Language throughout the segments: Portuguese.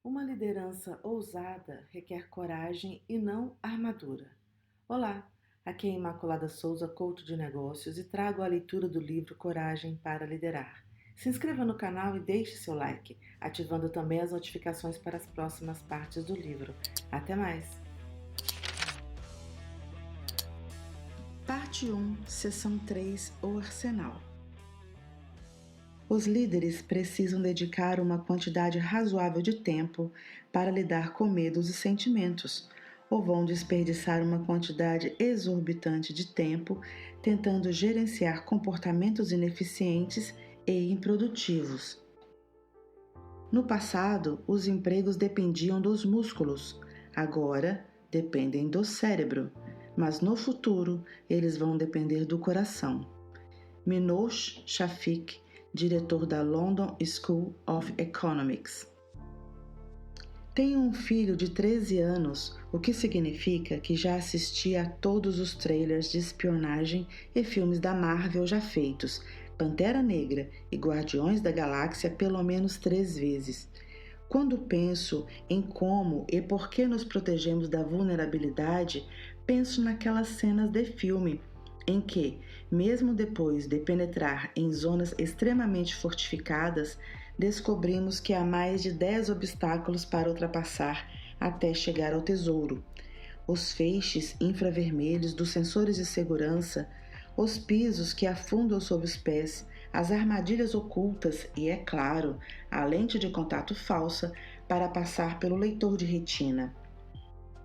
Uma liderança ousada requer coragem e não armadura. Olá, aqui é Imaculada Souza, coach de negócios, e trago a leitura do livro Coragem para Liderar. Se inscreva no canal e deixe seu like, ativando também as notificações para as próximas partes do livro. Até mais! Parte 1, Seção 3, O Arsenal. Os líderes precisam dedicar uma quantidade razoável de tempo para lidar com medos e sentimentos, ou vão desperdiçar uma quantidade exorbitante de tempo tentando gerenciar comportamentos ineficientes e improdutivos. No passado, os empregos dependiam dos músculos, agora dependem do cérebro, mas no futuro eles vão depender do coração. Minouche Shafik, diretor da London School of Economics. Tenho um filho de 13 anos, o que significa que já assisti a todos os trailers de espionagem e filmes da Marvel já feitos, Pantera Negra e Guardiões da Galáxia pelo menos 3 vezes. Quando penso em como e por que nos protegemos da vulnerabilidade, penso naquelas cenas de filme em que, mesmo depois de penetrar em zonas extremamente fortificadas, descobrimos que há mais de 10 obstáculos para ultrapassar até chegar ao tesouro. Os feixes infravermelhos dos sensores de segurança, os pisos que afundam sob os pés, as armadilhas ocultas e, é claro, a lente de contato falsa para passar pelo leitor de retina.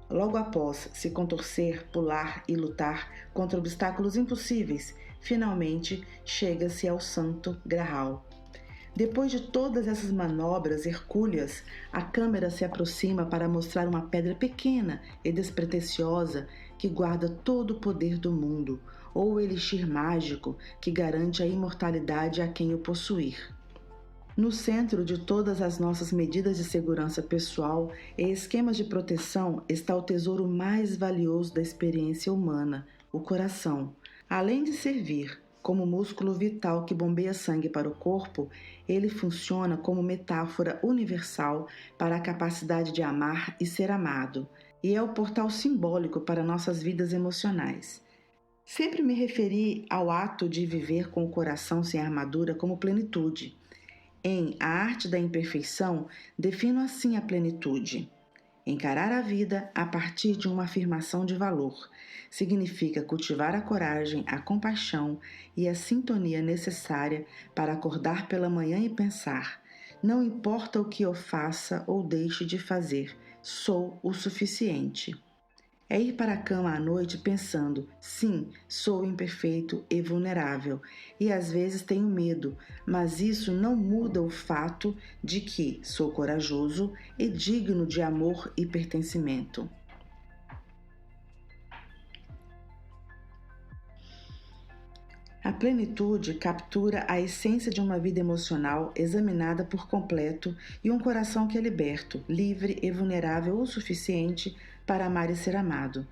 Logo após se contorcer, pular e lutar contra obstáculos impossíveis, finalmente chega-se ao Santo Graal. Depois de todas essas manobras hercúleas, a câmera se aproxima para mostrar uma pedra pequena e despretensiosa que guarda todo o poder do mundo, ou o elixir mágico que garante a imortalidade a quem o possuir. No centro de todas as nossas medidas de segurança pessoal e esquemas de proteção está o tesouro mais valioso da experiência humana, o coração. Além de servir como músculo vital que bombeia sangue para o corpo, ele funciona como metáfora universal para a capacidade de amar e ser amado, e é o portal simbólico para nossas vidas emocionais. Sempre me referi ao ato de viver com o coração sem armadura como plenitude. Em A Arte da Imperfeição, defino assim a plenitude. Encarar a vida a partir de uma afirmação de valor significa cultivar a coragem, a compaixão e a sintonia necessária para acordar pela manhã e pensar: não importa o que eu faça ou deixe de fazer, sou o suficiente. É ir para a cama à noite pensando: sim, sou imperfeito e vulnerável, e às vezes tenho medo, mas isso não muda o fato de que sou corajoso e digno de amor e pertencimento. A plenitude captura a essência de uma vida emocional examinada por completo e um coração que é liberto, livre e vulnerável o suficiente para amar e ser amado.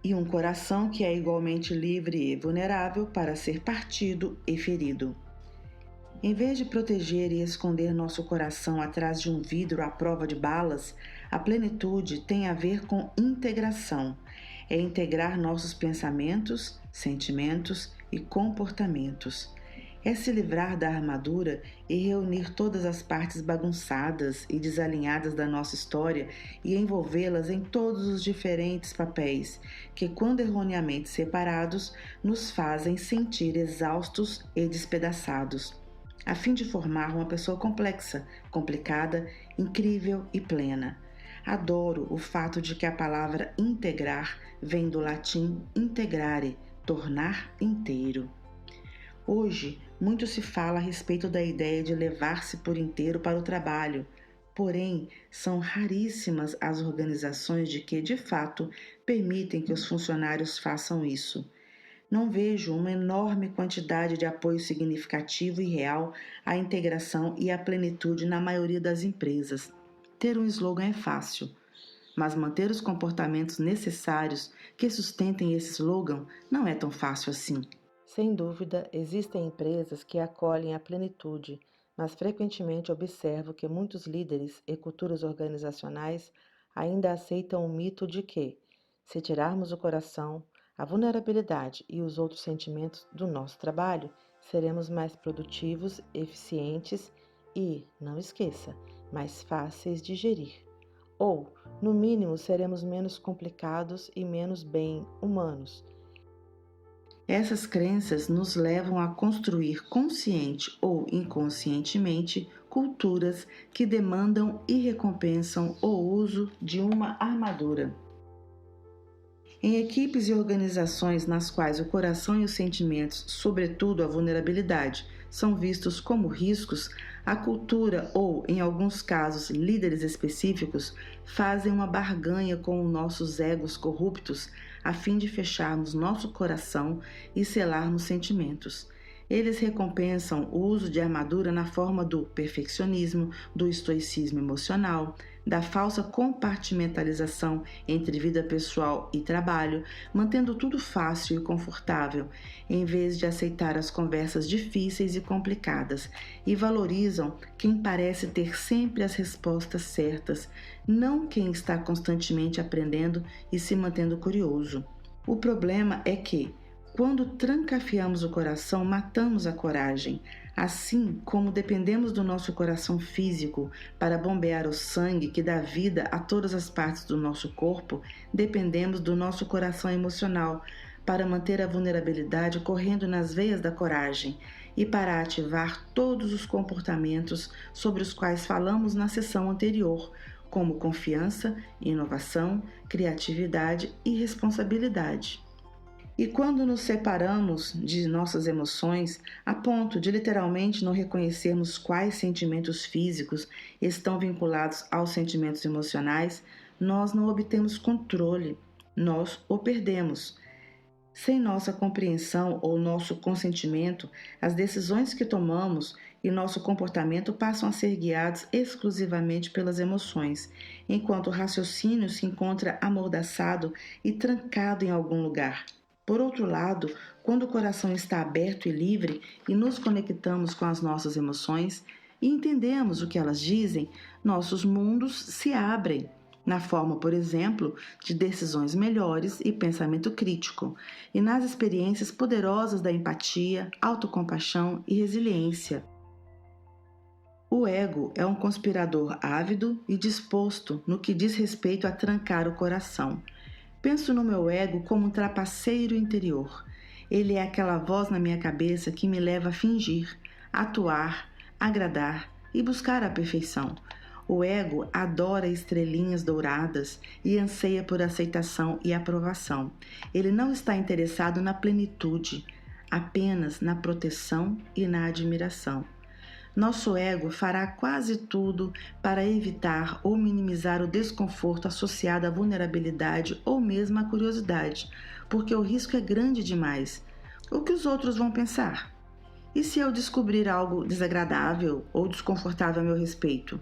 E um coração que é igualmente livre e vulnerável para ser partido e ferido. Em vez de proteger e esconder nosso coração atrás de um vidro à prova de balas, a plenitude tem a ver com integração. É integrar nossos pensamentos, sentimentos e comportamentos. É se livrar da armadura e reunir todas as partes bagunçadas e desalinhadas da nossa história e envolvê-las em todos os diferentes papéis que, quando erroneamente separados, nos fazem sentir exaustos e despedaçados, a fim de formar uma pessoa complexa, complicada, incrível e plena. Adoro o fato de que a palavra integrar vem do latim integrare, tornar inteiro. Hoje, muito se fala a respeito da ideia de levar-se por inteiro para o trabalho, porém, são raríssimas as organizações de fato, permitem que os funcionários façam isso. Não vejo uma enorme quantidade de apoio significativo e real à integração e à plenitude na maioria das empresas. Ter um slogan é fácil, mas manter os comportamentos necessários que sustentem esse slogan não é tão fácil assim. Sem dúvida, existem empresas que acolhem a plenitude, mas frequentemente observo que muitos líderes e culturas organizacionais ainda aceitam o mito de que, se tirarmos o coração, a vulnerabilidade e os outros sentimentos do nosso trabalho, seremos mais produtivos, eficientes e, não esqueça, mais fáceis de gerir. Ou, no mínimo, seremos menos complicados e menos bem humanos. Essas crenças nos levam a construir consciente ou inconscientemente culturas que demandam e recompensam o uso de uma armadura. Em equipes e organizações nas quais o coração e os sentimentos, sobretudo a vulnerabilidade, são vistos como riscos, a cultura ou, em alguns casos, líderes específicos fazem uma barganha com os nossos egos corruptos a fim de fecharmos nosso coração e selarmos sentimentos. Eles recompensam o uso de armadura na forma do perfeccionismo, do estoicismo emocional, da falsa compartimentalização entre vida pessoal e trabalho, mantendo tudo fácil e confortável, em vez de aceitar as conversas difíceis e complicadas, e valorizam quem parece ter sempre as respostas certas, não quem está constantemente aprendendo e se mantendo curioso. O problema é que, quando trancafiamos o coração, matamos a coragem. Assim como dependemos do nosso coração físico para bombear o sangue que dá vida a todas as partes do nosso corpo, dependemos do nosso coração emocional para manter a vulnerabilidade correndo nas veias da coragem e para ativar todos os comportamentos sobre os quais falamos na sessão anterior, como confiança, inovação, criatividade e responsabilidade. E quando nos separamos de nossas emoções, a ponto de literalmente não reconhecermos quais sentimentos físicos estão vinculados aos sentimentos emocionais, nós não obtemos controle, nós o perdemos. Sem nossa compreensão ou nosso consentimento, as decisões que tomamos e nosso comportamento passam a ser guiados exclusivamente pelas emoções, enquanto o raciocínio se encontra amordaçado e trancado em algum lugar. Por outro lado, quando o coração está aberto e livre e nos conectamos com as nossas emoções e entendemos o que elas dizem, nossos mundos se abrem, na forma, por exemplo, de decisões melhores e pensamento crítico, e nas experiências poderosas da empatia, autocompaixão e resiliência. O ego é um conspirador ávido e disposto no que diz respeito a trancar o coração. Penso no meu ego como um trapaceiro interior. Ele é aquela voz na minha cabeça que me leva a fingir, atuar, agradar e buscar a perfeição. O ego adora estrelinhas douradas e anseia por aceitação e aprovação. Ele não está interessado na plenitude, apenas na proteção e na admiração. Nosso ego fará quase tudo para evitar ou minimizar o desconforto associado à vulnerabilidade ou mesmo à curiosidade, porque o risco é grande demais. O que os outros vão pensar? E se eu descobrir algo desagradável ou desconfortável a meu respeito?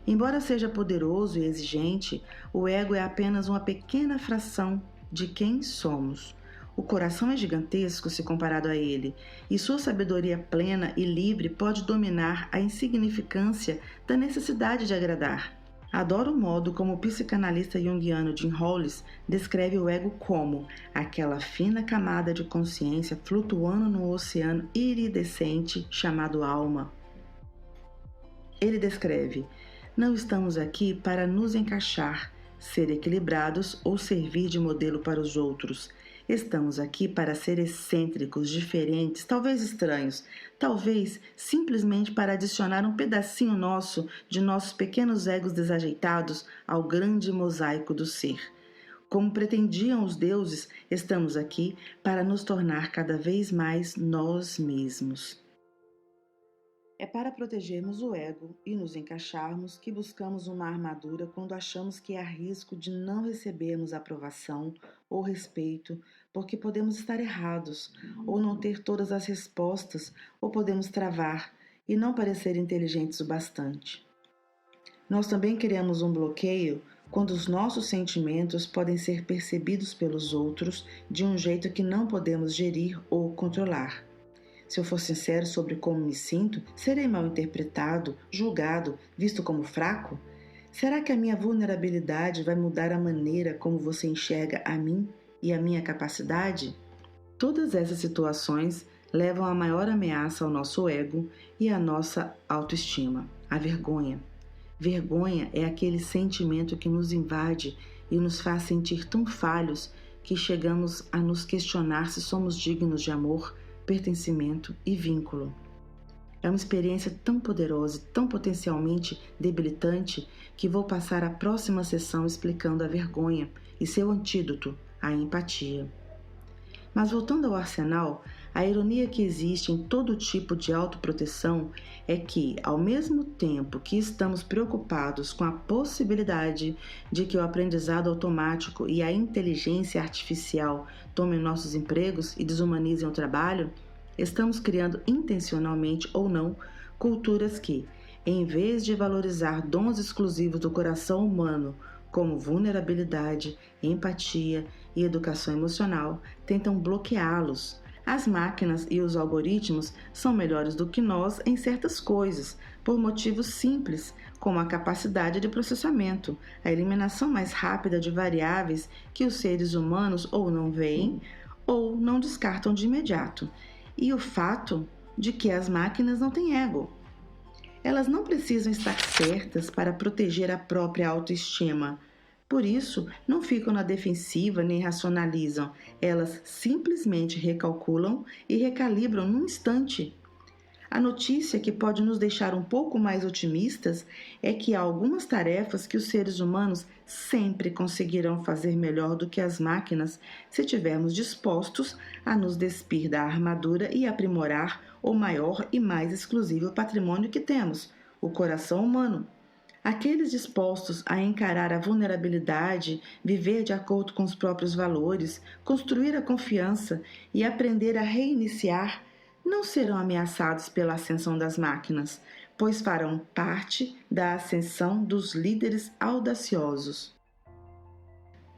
Embora seja poderoso e exigente, o ego é apenas uma pequena fração de quem somos. O coração é gigantesco se comparado a ele, e sua sabedoria plena e livre pode dominar a insignificância da necessidade de agradar. Adoro o modo como o psicanalista junguiano Jim Hollis descreve o ego como aquela fina camada de consciência flutuando no oceano iridescente chamado alma. Ele descreve: não estamos aqui para nos encaixar, ser equilibrados ou servir de modelo para os outros. Estamos aqui para ser excêntricos, diferentes, talvez estranhos, talvez simplesmente para adicionar um pedacinho nosso de nossos pequenos egos desajeitados ao grande mosaico do ser. Como pretendiam os deuses, estamos aqui para nos tornar cada vez mais nós mesmos. É para protegermos o ego e nos encaixarmos que buscamos uma armadura quando achamos que há risco de não recebermos aprovação ou respeito, porque podemos estar errados, ou não ter todas as respostas, ou podemos travar e não parecer inteligentes o bastante. Nós também criamos um bloqueio quando os nossos sentimentos podem ser percebidos pelos outros de um jeito que não podemos gerir ou controlar. Se eu for sincero sobre como me sinto, serei mal interpretado, julgado, visto como fraco? Será que a minha vulnerabilidade vai mudar a maneira como você enxerga a mim e a minha capacidade? Todas essas situações levam à maior ameaça ao nosso ego e à nossa autoestima, a vergonha. Vergonha é aquele sentimento que nos invade e nos faz sentir tão falhos que chegamos a nos questionar se somos dignos de amor, pertencimento e vínculo. É uma experiência tão poderosa e tão potencialmente debilitante que vou passar a próxima sessão explicando a vergonha e seu antídoto, a empatia. Mas voltando ao arsenal, a ironia que existe em todo tipo de autoproteção é que, ao mesmo tempo que estamos preocupados com a possibilidade de que o aprendizado automático e a inteligência artificial tomem nossos empregos e desumanizem o trabalho, estamos criando intencionalmente ou não culturas que, em vez de valorizar dons exclusivos do coração humano, como vulnerabilidade, empatia e educação emocional, tentam bloqueá-los. As máquinas e os algoritmos são melhores do que nós em certas coisas, por motivos simples, como a capacidade de processamento, a eliminação mais rápida de variáveis que os seres humanos ou não veem ou não descartam de imediato, e o fato de que as máquinas não têm ego. Elas não precisam estar certas para proteger a própria autoestima. Por isso, não ficam na defensiva nem racionalizam. Elas simplesmente recalculam e recalibram num instante. A notícia que pode nos deixar um pouco mais otimistas é que há algumas tarefas que os seres humanos sempre conseguirão fazer melhor do que as máquinas se estivermos dispostos a nos despir da armadura e aprimorar o maior e mais exclusivo patrimônio que temos, o coração humano. Aqueles dispostos a encarar a vulnerabilidade, viver de acordo com os próprios valores, construir a confiança e aprender a reiniciar, não serão ameaçados pela ascensão das máquinas, pois farão parte da ascensão dos líderes audaciosos.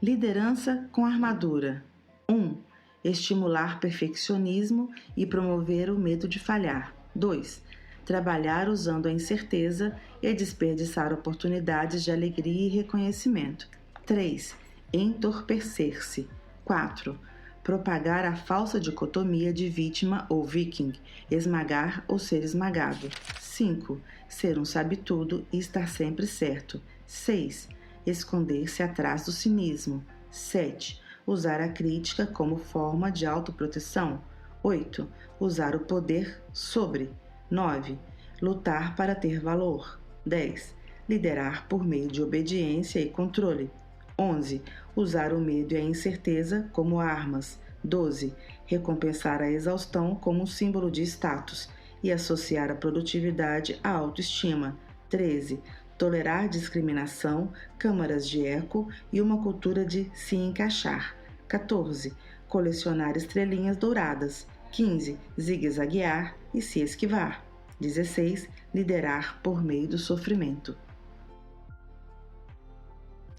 Liderança com armadura. 1. Estimular perfeccionismo e promover o medo de falhar. 2. Trabalhar usando a incerteza e desperdiçar oportunidades de alegria e reconhecimento. 3. Entorpecer-se. 4. Propagar a falsa dicotomia de vítima ou viking, esmagar ou ser esmagado. 5. Ser um sabe-tudo e estar sempre certo. 6. Esconder-se atrás do cinismo. 7. Usar a crítica como forma de autoproteção. 8. Usar o poder sobre. 9. Lutar para ter valor. 10. Liderar por meio de obediência e controle. 11. Usar o medo e a incerteza como armas. 12. Recompensar a exaustão como um símbolo de status e associar a produtividade à autoestima. 13. Tolerar discriminação, câmaras de eco e uma cultura de se encaixar. 14. Colecionar estrelinhas douradas. 15. Zigue-zaguear e se esquivar. 16. Liderar por meio do sofrimento.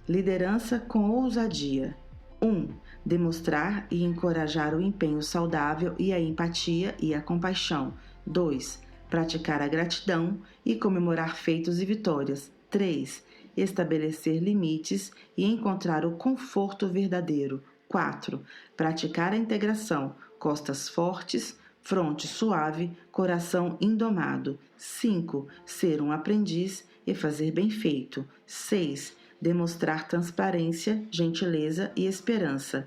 Liderança com ousadia. 1. Demonstrar e encorajar o empenho saudável e a empatia e a compaixão. 2. Praticar a gratidão e comemorar feitos e vitórias. 3. Estabelecer limites e encontrar o conforto verdadeiro. 4. Praticar a integração, costas fortes, fronte suave, coração indomado. 5. Ser um aprendiz e fazer bem feito. 6. Demonstrar transparência, gentileza e esperança.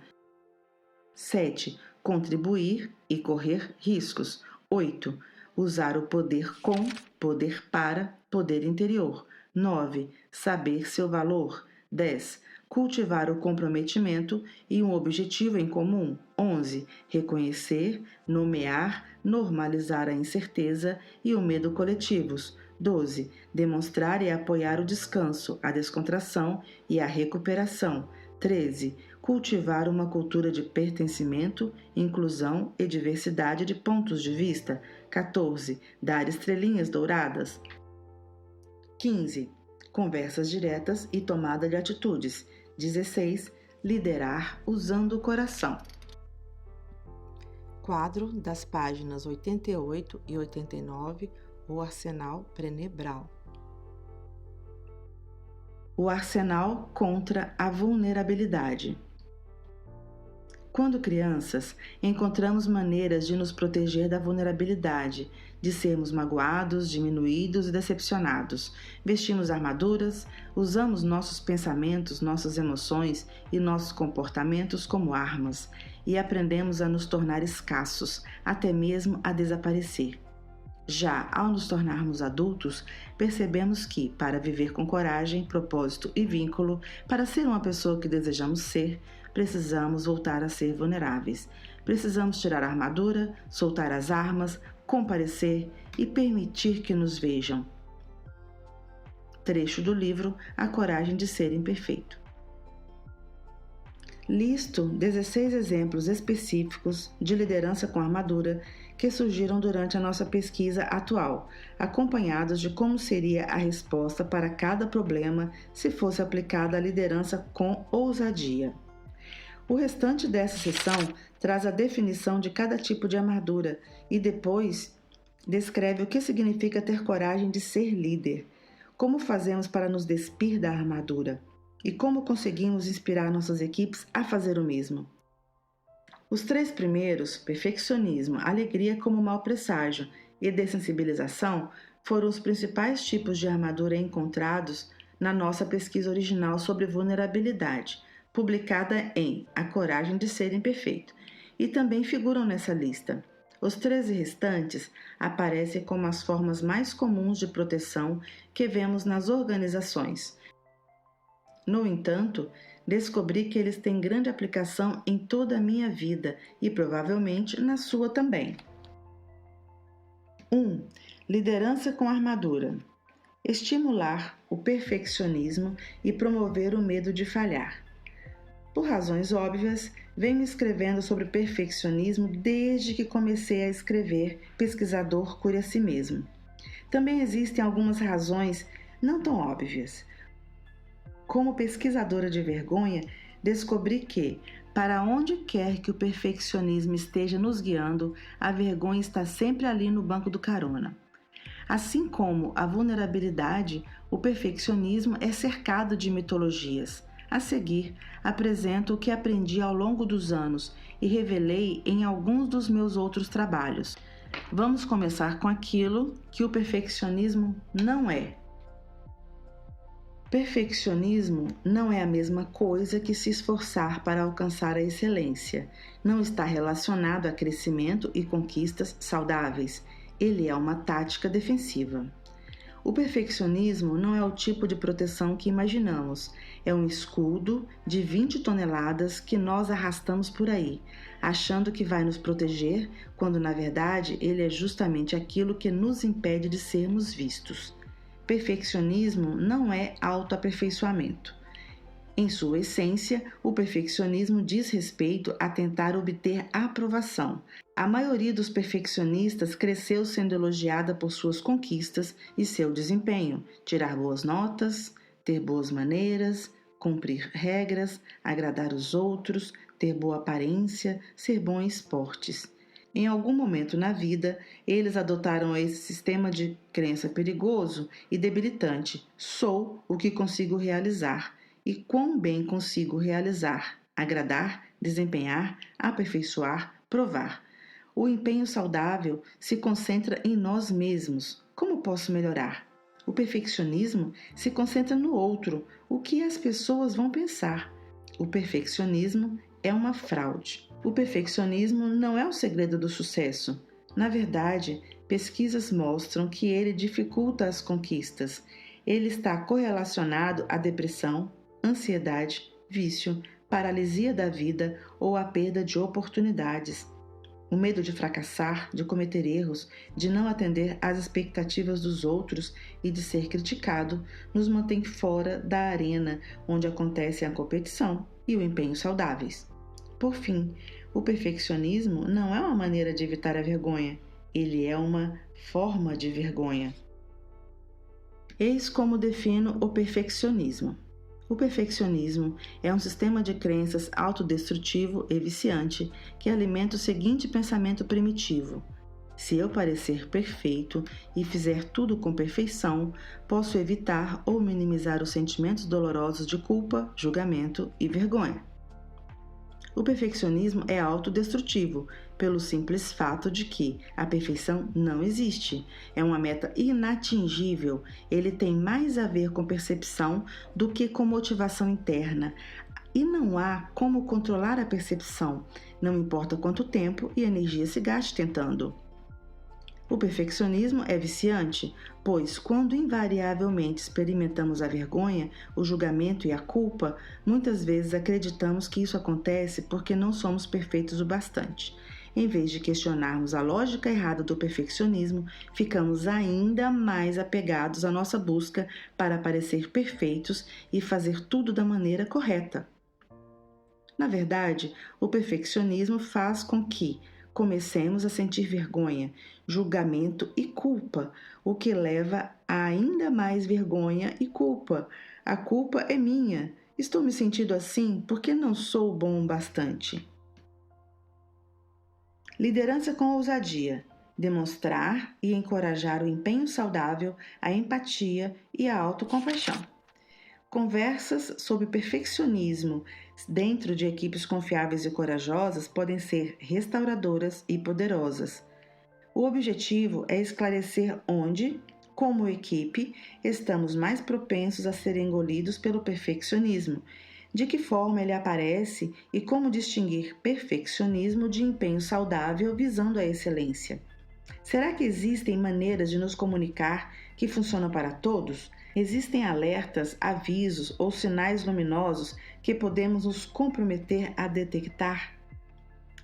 7. Contribuir e correr riscos. 8. Usar o poder com, poder para, poder interior. 9. Saber seu valor. 10. Cultivar o comprometimento e um objetivo em comum. 11. Reconhecer, nomear, normalizar a incerteza e o medo coletivos. 12. Demonstrar e apoiar o descanso, a descontração e a recuperação. 13. Cultivar uma cultura de pertencimento, inclusão e diversidade de pontos de vista. 14. Dar estrelinhas douradas. 15. Conversas diretas e tomada de atitudes. 16. Liderar usando o coração. quadro das páginas 88 e 89, O Arsenal Brené Brown. O arsenal contra a vulnerabilidade. Quando crianças, encontramos maneiras de nos proteger da vulnerabilidade, de sermos magoados, diminuídos e decepcionados. Vestimos armaduras, usamos nossos pensamentos, nossas emoções e nossos comportamentos como armas e aprendemos a nos tornar escassos, até mesmo a desaparecer. Já ao nos tornarmos adultos, percebemos que, para viver com coragem, propósito e vínculo, para ser uma pessoa que desejamos ser, precisamos voltar a ser vulneráveis. Precisamos tirar a armadura, soltar as armas, comparecer e permitir que nos vejam. Trecho do livro A Coragem de Ser Imperfeito. Listo 16 exemplos específicos de liderança com armadura que surgiram durante a nossa pesquisa atual, acompanhados de como seria a resposta para cada problema se fosse aplicada a liderança com ousadia. O restante dessa sessão traz a definição de cada tipo de armadura e depois descreve o que significa ter coragem de ser líder, como fazemos para nos despir da armadura e como conseguimos inspirar nossas equipes a fazer o mesmo. Os 3 primeiros, perfeccionismo, alegria como mau presságio e dessensibilização, foram os principais tipos de armadura encontrados na nossa pesquisa original sobre vulnerabilidade, publicada em A Coragem de Ser Imperfeito, e também figuram nessa lista. Os 13 restantes aparecem como as formas mais comuns de proteção que vemos nas organizações. No entanto, descobri que eles têm grande aplicação em toda a minha vida e provavelmente na sua também. 1. Liderança com armadura. Estimular o perfeccionismo e promover o medo de falhar. Por razões óbvias, venho escrevendo sobre perfeccionismo desde que comecei a escrever Pesquisador Cure a Si Mesmo. Também existem algumas razões não tão óbvias. Como pesquisadora de vergonha, descobri que, para onde quer que o perfeccionismo esteja nos guiando, a vergonha está sempre ali no banco do carona. Assim como a vulnerabilidade, o perfeccionismo é cercado de mitologias. A seguir, apresento o que aprendi ao longo dos anos e revelei em alguns dos meus outros trabalhos. Vamos começar com aquilo que o perfeccionismo não é. Perfeccionismo não é a mesma coisa que se esforçar para alcançar a excelência. Não está relacionado a crescimento e conquistas saudáveis. Ele é uma tática defensiva. O perfeccionismo não é o tipo de proteção que imaginamos. É um escudo de 20 toneladas que nós arrastamos por aí, achando que vai nos proteger, quando na verdade ele é justamente aquilo que nos impede de sermos vistos. Perfeccionismo não é autoaperfeiçoamento. Em sua essência, o perfeccionismo diz respeito a tentar obter aprovação. A maioria dos perfeccionistas cresceu sendo elogiada por suas conquistas e seu desempenho, tirar boas notas, ter boas maneiras, cumprir regras, agradar os outros, ter boa aparência, ser bom em esportes. Em algum momento na vida, eles adotaram esse sistema de crença perigoso e debilitante. Sou o que consigo realizar. E quão bem consigo realizar, agradar, desempenhar, aperfeiçoar, provar. O empenho saudável se concentra em nós mesmos. Como posso melhorar? O perfeccionismo se concentra no outro, o que as pessoas vão pensar. O perfeccionismo é uma fraude. O perfeccionismo não é o segredo do sucesso. Na verdade, pesquisas mostram que ele dificulta as conquistas. Ele está correlacionado à depressão, ansiedade, vício, paralisia da vida ou a perda de oportunidades. O medo de fracassar, de cometer erros, de não atender às expectativas dos outros e de ser criticado nos mantém fora da arena onde acontece a competição e o empenho saudáveis. Por fim, o perfeccionismo não é uma maneira de evitar a vergonha, ele é uma forma de vergonha. Eis como defino o perfeccionismo. O perfeccionismo é um sistema de crenças autodestrutivo e viciante que alimenta o seguinte pensamento primitivo: se eu parecer perfeito e fizer tudo com perfeição, posso evitar ou minimizar os sentimentos dolorosos de culpa, julgamento e vergonha. O perfeccionismo é autodestrutivo, pelo simples fato de que a perfeição não existe. É uma meta inatingível. Ele tem mais a ver com percepção do que com motivação interna. E não há como controlar a percepção, não importa quanto tempo e energia se gaste tentando. O perfeccionismo é viciante, pois quando invariavelmente experimentamos a vergonha, o julgamento e a culpa, muitas vezes acreditamos que isso acontece porque não somos perfeitos o bastante. Em vez de questionarmos a lógica errada do perfeccionismo, ficamos ainda mais apegados à nossa busca para parecer perfeitos e fazer tudo da maneira correta. Na verdade, o perfeccionismo faz com que comecemos a sentir vergonha, julgamento e culpa, o que leva a ainda mais vergonha e culpa. A culpa é minha. Estou me sentindo assim porque não sou bom o bastante. Liderança com ousadia. Demonstrar e encorajar o empenho saudável, a empatia e a autocompaixão. Conversas sobre perfeccionismo dentro de equipes confiáveis e corajosas podem ser restauradoras e poderosas. O objetivo é esclarecer onde, como equipe, estamos mais propensos a ser engolidos pelo perfeccionismo, de que forma ele aparece e como distinguir perfeccionismo de empenho saudável visando a excelência. Será que existem maneiras de nos comunicar que funcionam para todos? Existem alertas, avisos ou sinais luminosos que podemos nos comprometer a detectar?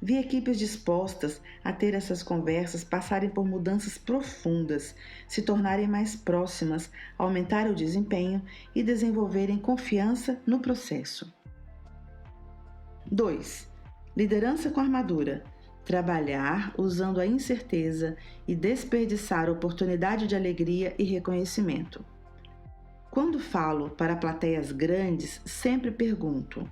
Vi equipes dispostas a ter essas conversas passarem por mudanças profundas, se tornarem mais próximas, aumentarem o desempenho e desenvolverem confiança no processo. 2. Liderança com armadura. Trabalhar usando a incerteza e desperdiçar oportunidade de alegria e reconhecimento. Quando falo para plateias grandes, sempre pergunto: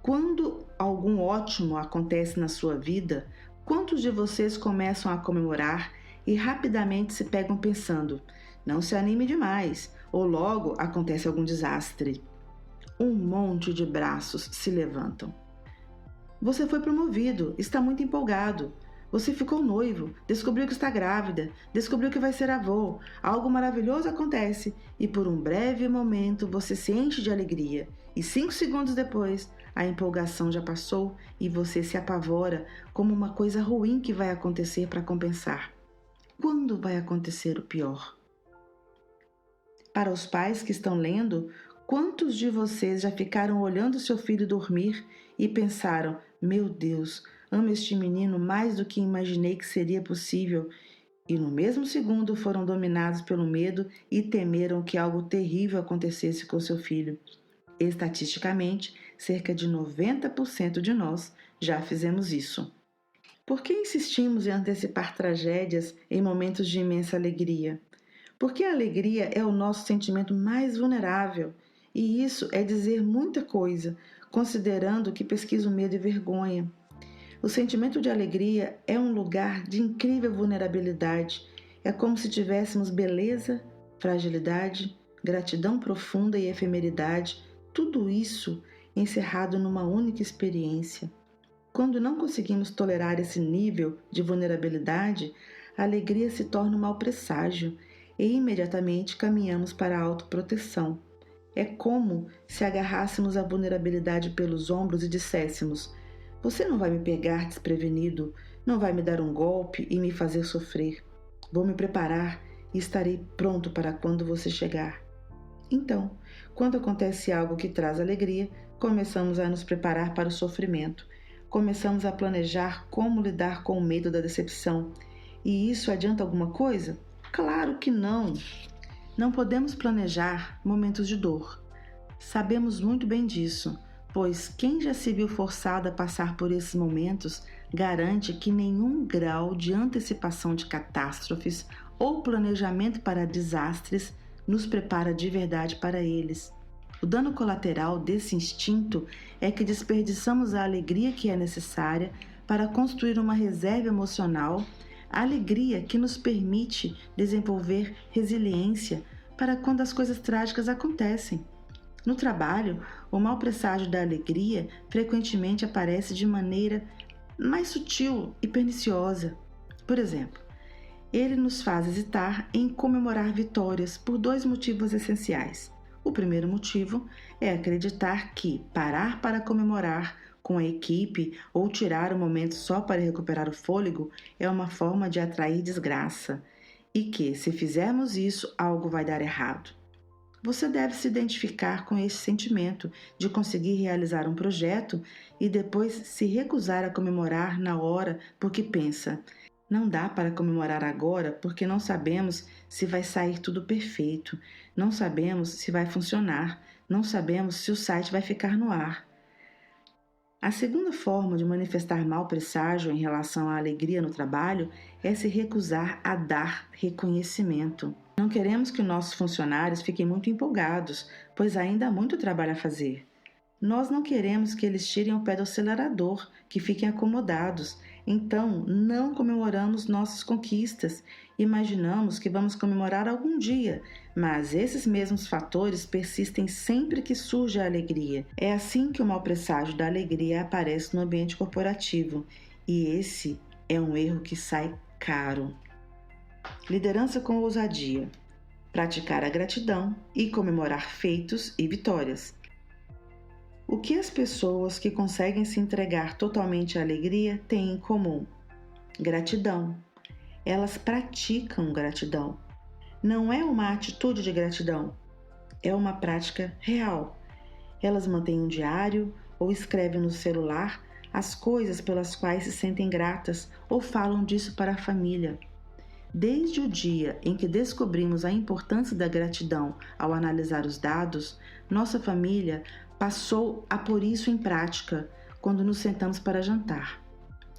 quando algum ótimo acontece na sua vida, quantos de vocês começam a comemorar e rapidamente se pegam pensando: não se anime demais, ou logo acontece algum desastre? Um monte de braços se levantam. Você foi promovido, está muito empolgado. Você ficou noivo, descobriu que está grávida, descobriu que vai ser avô. Algo maravilhoso acontece e por um breve momento você se enche de alegria. E 5 segundos depois, a empolgação já passou e você se apavora como uma coisa ruim que vai acontecer para compensar. Quando vai acontecer o pior? Para os pais que estão lendo, quantos de vocês já ficaram olhando seu filho dormir e pensaram: meu Deus, amo este menino mais do que imaginei que seria possível, e no mesmo segundo foram dominados pelo medo e temeram que algo terrível acontecesse com seu filho? Estatisticamente, cerca de 90% de nós já fizemos isso. Por que insistimos em antecipar tragédias em momentos de imensa alegria? Porque a alegria é o nosso sentimento mais vulnerável, e isso é dizer muita coisa, considerando que pesquiso medo e vergonha. O sentimento de alegria é um lugar de incrível vulnerabilidade. É como se tivéssemos beleza, fragilidade, gratidão profunda e efemeridade, tudo isso encerrado numa única experiência. Quando não conseguimos tolerar esse nível de vulnerabilidade, a alegria se torna um mau presságio e imediatamente caminhamos para a autoproteção. É como se agarrássemos a vulnerabilidade pelos ombros e disséssemos: você não vai me pegar desprevenido, não vai me dar um golpe e me fazer sofrer. Vou me preparar e estarei pronto para quando você chegar. Então, quando acontece algo que traz alegria, começamos a nos preparar para o sofrimento. Começamos a planejar como lidar com o medo da decepção. E isso adianta alguma coisa? Claro que não! Não podemos planejar momentos de dor. Sabemos muito bem disso, pois quem já se viu forçado a passar por esses momentos garante que nenhum grau de antecipação de catástrofes ou planejamento para desastres nos prepara de verdade para eles. O dano colateral desse instinto é que desperdiçamos a alegria que é necessária para construir uma reserva emocional, a alegria que nos permite desenvolver resiliência para quando as coisas trágicas acontecem. No trabalho, o mau presságio da alegria frequentemente aparece de maneira mais sutil e perniciosa. Por exemplo, ele nos faz hesitar em comemorar vitórias por dois motivos essenciais. O primeiro motivo é acreditar que parar para comemorar com a equipe ou tirar um momento só para recuperar o fôlego é uma forma de atrair desgraça e que, se fizermos isso, algo vai dar errado. Você deve se identificar com esse sentimento de conseguir realizar um projeto e depois se recusar a comemorar na hora porque pensa: não dá para comemorar agora porque não sabemos se vai sair tudo perfeito, não sabemos se vai funcionar, não sabemos se o site vai ficar no ar. A segunda forma de manifestar mau presságio em relação à alegria no trabalho é se recusar a dar reconhecimento. Não queremos que nossos funcionários fiquem muito empolgados, pois ainda há muito trabalho a fazer. Nós não queremos que eles tirem o pé do acelerador, que fiquem acomodados. Então, não comemoramos nossas conquistas. Imaginamos que vamos comemorar algum dia, mas esses mesmos fatores persistem sempre que surge a alegria. É assim que o mau presságio da alegria aparece no ambiente corporativo, e esse é um erro que sai caro. Liderança com ousadia. Praticar a gratidão e comemorar feitos e vitórias. O que as pessoas que conseguem se entregar totalmente à alegria têm em comum? Gratidão. Elas praticam gratidão. Não é uma atitude de gratidão, é uma prática real. Elas mantêm um diário ou escrevem no celular as coisas pelas quais se sentem gratas ou falam disso para a família. Desde o dia em que descobrimos a importância da gratidão ao analisar os dados, nossa família passou a pôr isso em prática quando nos sentamos para jantar.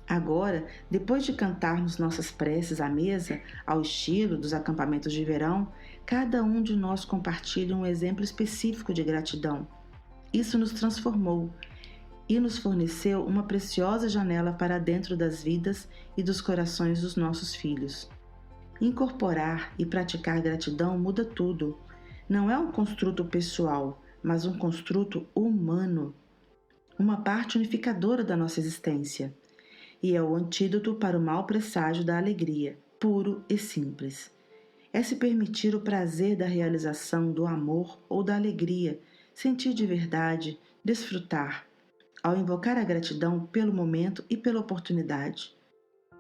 Agora, depois de cantarmos nossas preces à mesa, ao estilo dos acampamentos de verão, cada um de nós compartilha um exemplo específico de gratidão. Isso nos transformou e nos forneceu uma preciosa janela para dentro das vidas e dos corações dos nossos filhos. Incorporar e praticar gratidão muda tudo. Não é um construto pessoal, mas um construto humano, uma parte unificadora da nossa existência. E é o antídoto para o mau presságio da alegria, puro e simples. É se permitir o prazer da realização do amor ou da alegria, sentir de verdade, desfrutar, ao invocar a gratidão pelo momento e pela oportunidade.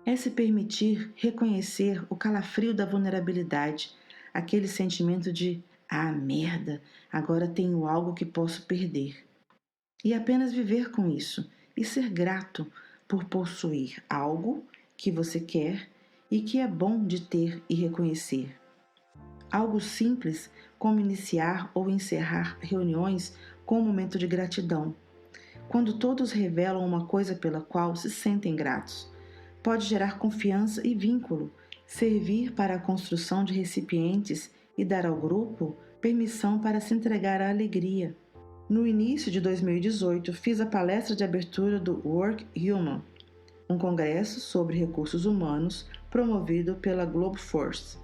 É se permitir reconhecer o calafrio da vulnerabilidade, aquele sentimento de merda, agora tenho algo que posso perder. E apenas viver com isso e ser grato por possuir algo que você quer e que é bom de ter e reconhecer. Algo simples como iniciar ou encerrar reuniões com um momento de gratidão, quando todos revelam uma coisa pela qual se sentem gratos. Pode gerar confiança e vínculo, servir para a construção de recipientes e dar ao grupo permissão para se entregar à alegria. No início de 2018, fiz a palestra de abertura do Work Human, um congresso sobre recursos humanos promovido pela Globoforce,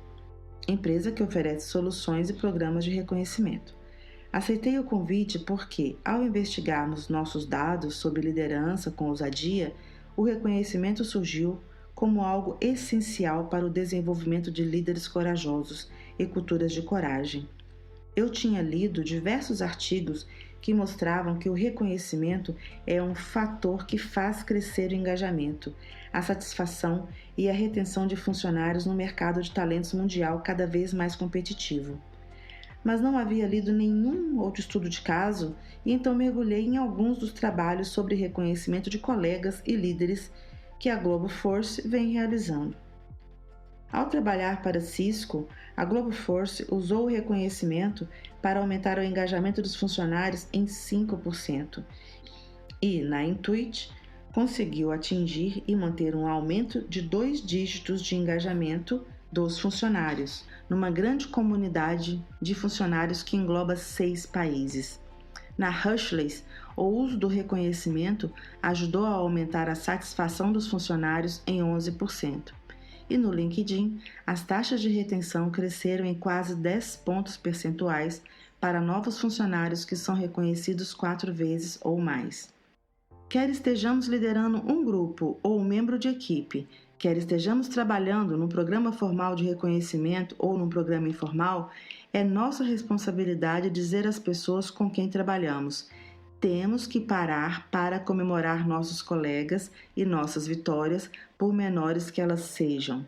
empresa que oferece soluções e programas de reconhecimento. Aceitei o convite porque, ao investigarmos nossos dados sobre liderança com ousadia, o reconhecimento surgiu como algo essencial para o desenvolvimento de líderes corajosos e culturas de coragem. Eu tinha lido diversos artigos que mostravam que o reconhecimento é um fator que faz crescer o engajamento, a satisfação e a retenção de funcionários no mercado de talentos mundial cada vez mais competitivo. Mas não havia lido nenhum outro estudo de caso e então mergulhei em alguns dos trabalhos sobre reconhecimento de colegas e líderes que a Globoforce vem realizando. Ao trabalhar para Cisco, a Globoforce usou o reconhecimento para aumentar o engajamento dos funcionários em 5% e, na Intuit, conseguiu atingir e manter um aumento de 2 dígitos de engajamento dos funcionários, numa grande comunidade de funcionários que engloba 6 países. Na Hershey's, o uso do reconhecimento ajudou a aumentar a satisfação dos funcionários em 11%. E no LinkedIn, as taxas de retenção cresceram em quase 10 pontos percentuais para novos funcionários que são reconhecidos 4 vezes ou mais. Quer estejamos liderando um grupo ou um membro de equipe, quer estejamos trabalhando num programa formal de reconhecimento ou num programa informal, é nossa responsabilidade dizer às pessoas com quem trabalhamos: temos que parar para comemorar nossos colegas e nossas vitórias, por menores que elas sejam.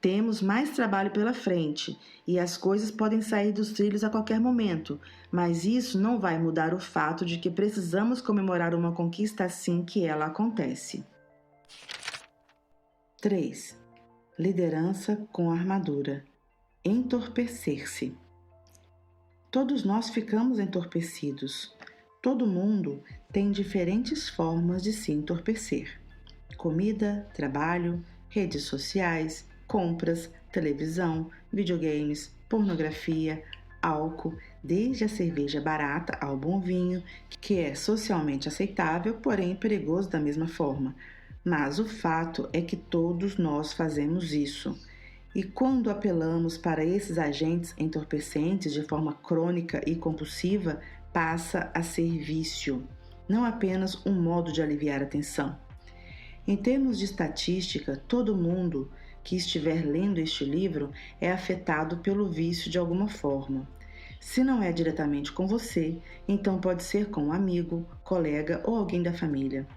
Temos mais trabalho pela frente e as coisas podem sair dos trilhos a qualquer momento, mas isso não vai mudar o fato de que precisamos comemorar uma conquista assim que ela acontece. 3. Liderança com armadura. Entorpecer-se. Todos nós ficamos entorpecidos. Todo mundo tem diferentes formas de se entorpecer. Comida, trabalho, redes sociais, compras, televisão, videogames, pornografia, álcool, desde a cerveja barata ao bom vinho, que é socialmente aceitável, porém perigoso da mesma forma. Mas o fato é que todos nós fazemos isso. E quando apelamos para esses agentes entorpecentes de forma crônica e compulsiva, passa a ser vício, não apenas um modo de aliviar a tensão. Em termos de estatística, todo mundo que estiver lendo este livro é afetado pelo vício de alguma forma. Se não é diretamente com você, então pode ser com um amigo, colega ou alguém da família.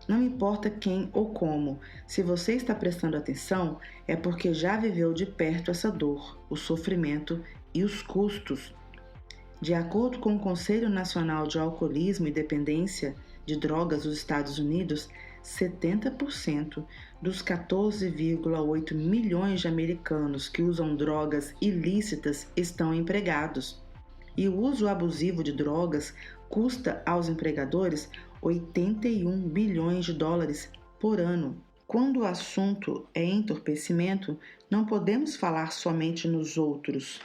Não importa quem ou como, se você está prestando atenção, é porque já viveu de perto essa dor, o sofrimento e os custos. De acordo com o Conselho Nacional de Alcoolismo e Dependência de Drogas dos Estados Unidos, 70% dos 14,8 milhões de americanos que usam drogas ilícitas estão empregados. E o uso abusivo de drogas custa aos empregadores 81 bilhões de dólares por ano. Quando o assunto é entorpecimento, não podemos falar somente nos outros.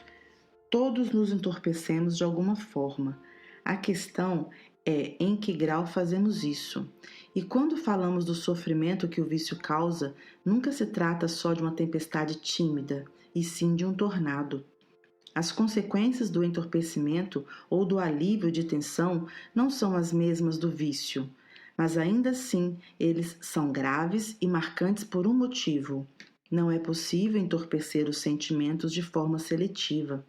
Todos nos entorpecemos de alguma forma. A questão é em que grau fazemos isso. E quando falamos do sofrimento que o vício causa, nunca se trata só de uma tempestade tímida, e sim de um tornado. As consequências do entorpecimento ou do alívio de tensão não são as mesmas do vício, mas ainda assim eles são graves e marcantes por um motivo. Não é possível entorpecer os sentimentos de forma seletiva.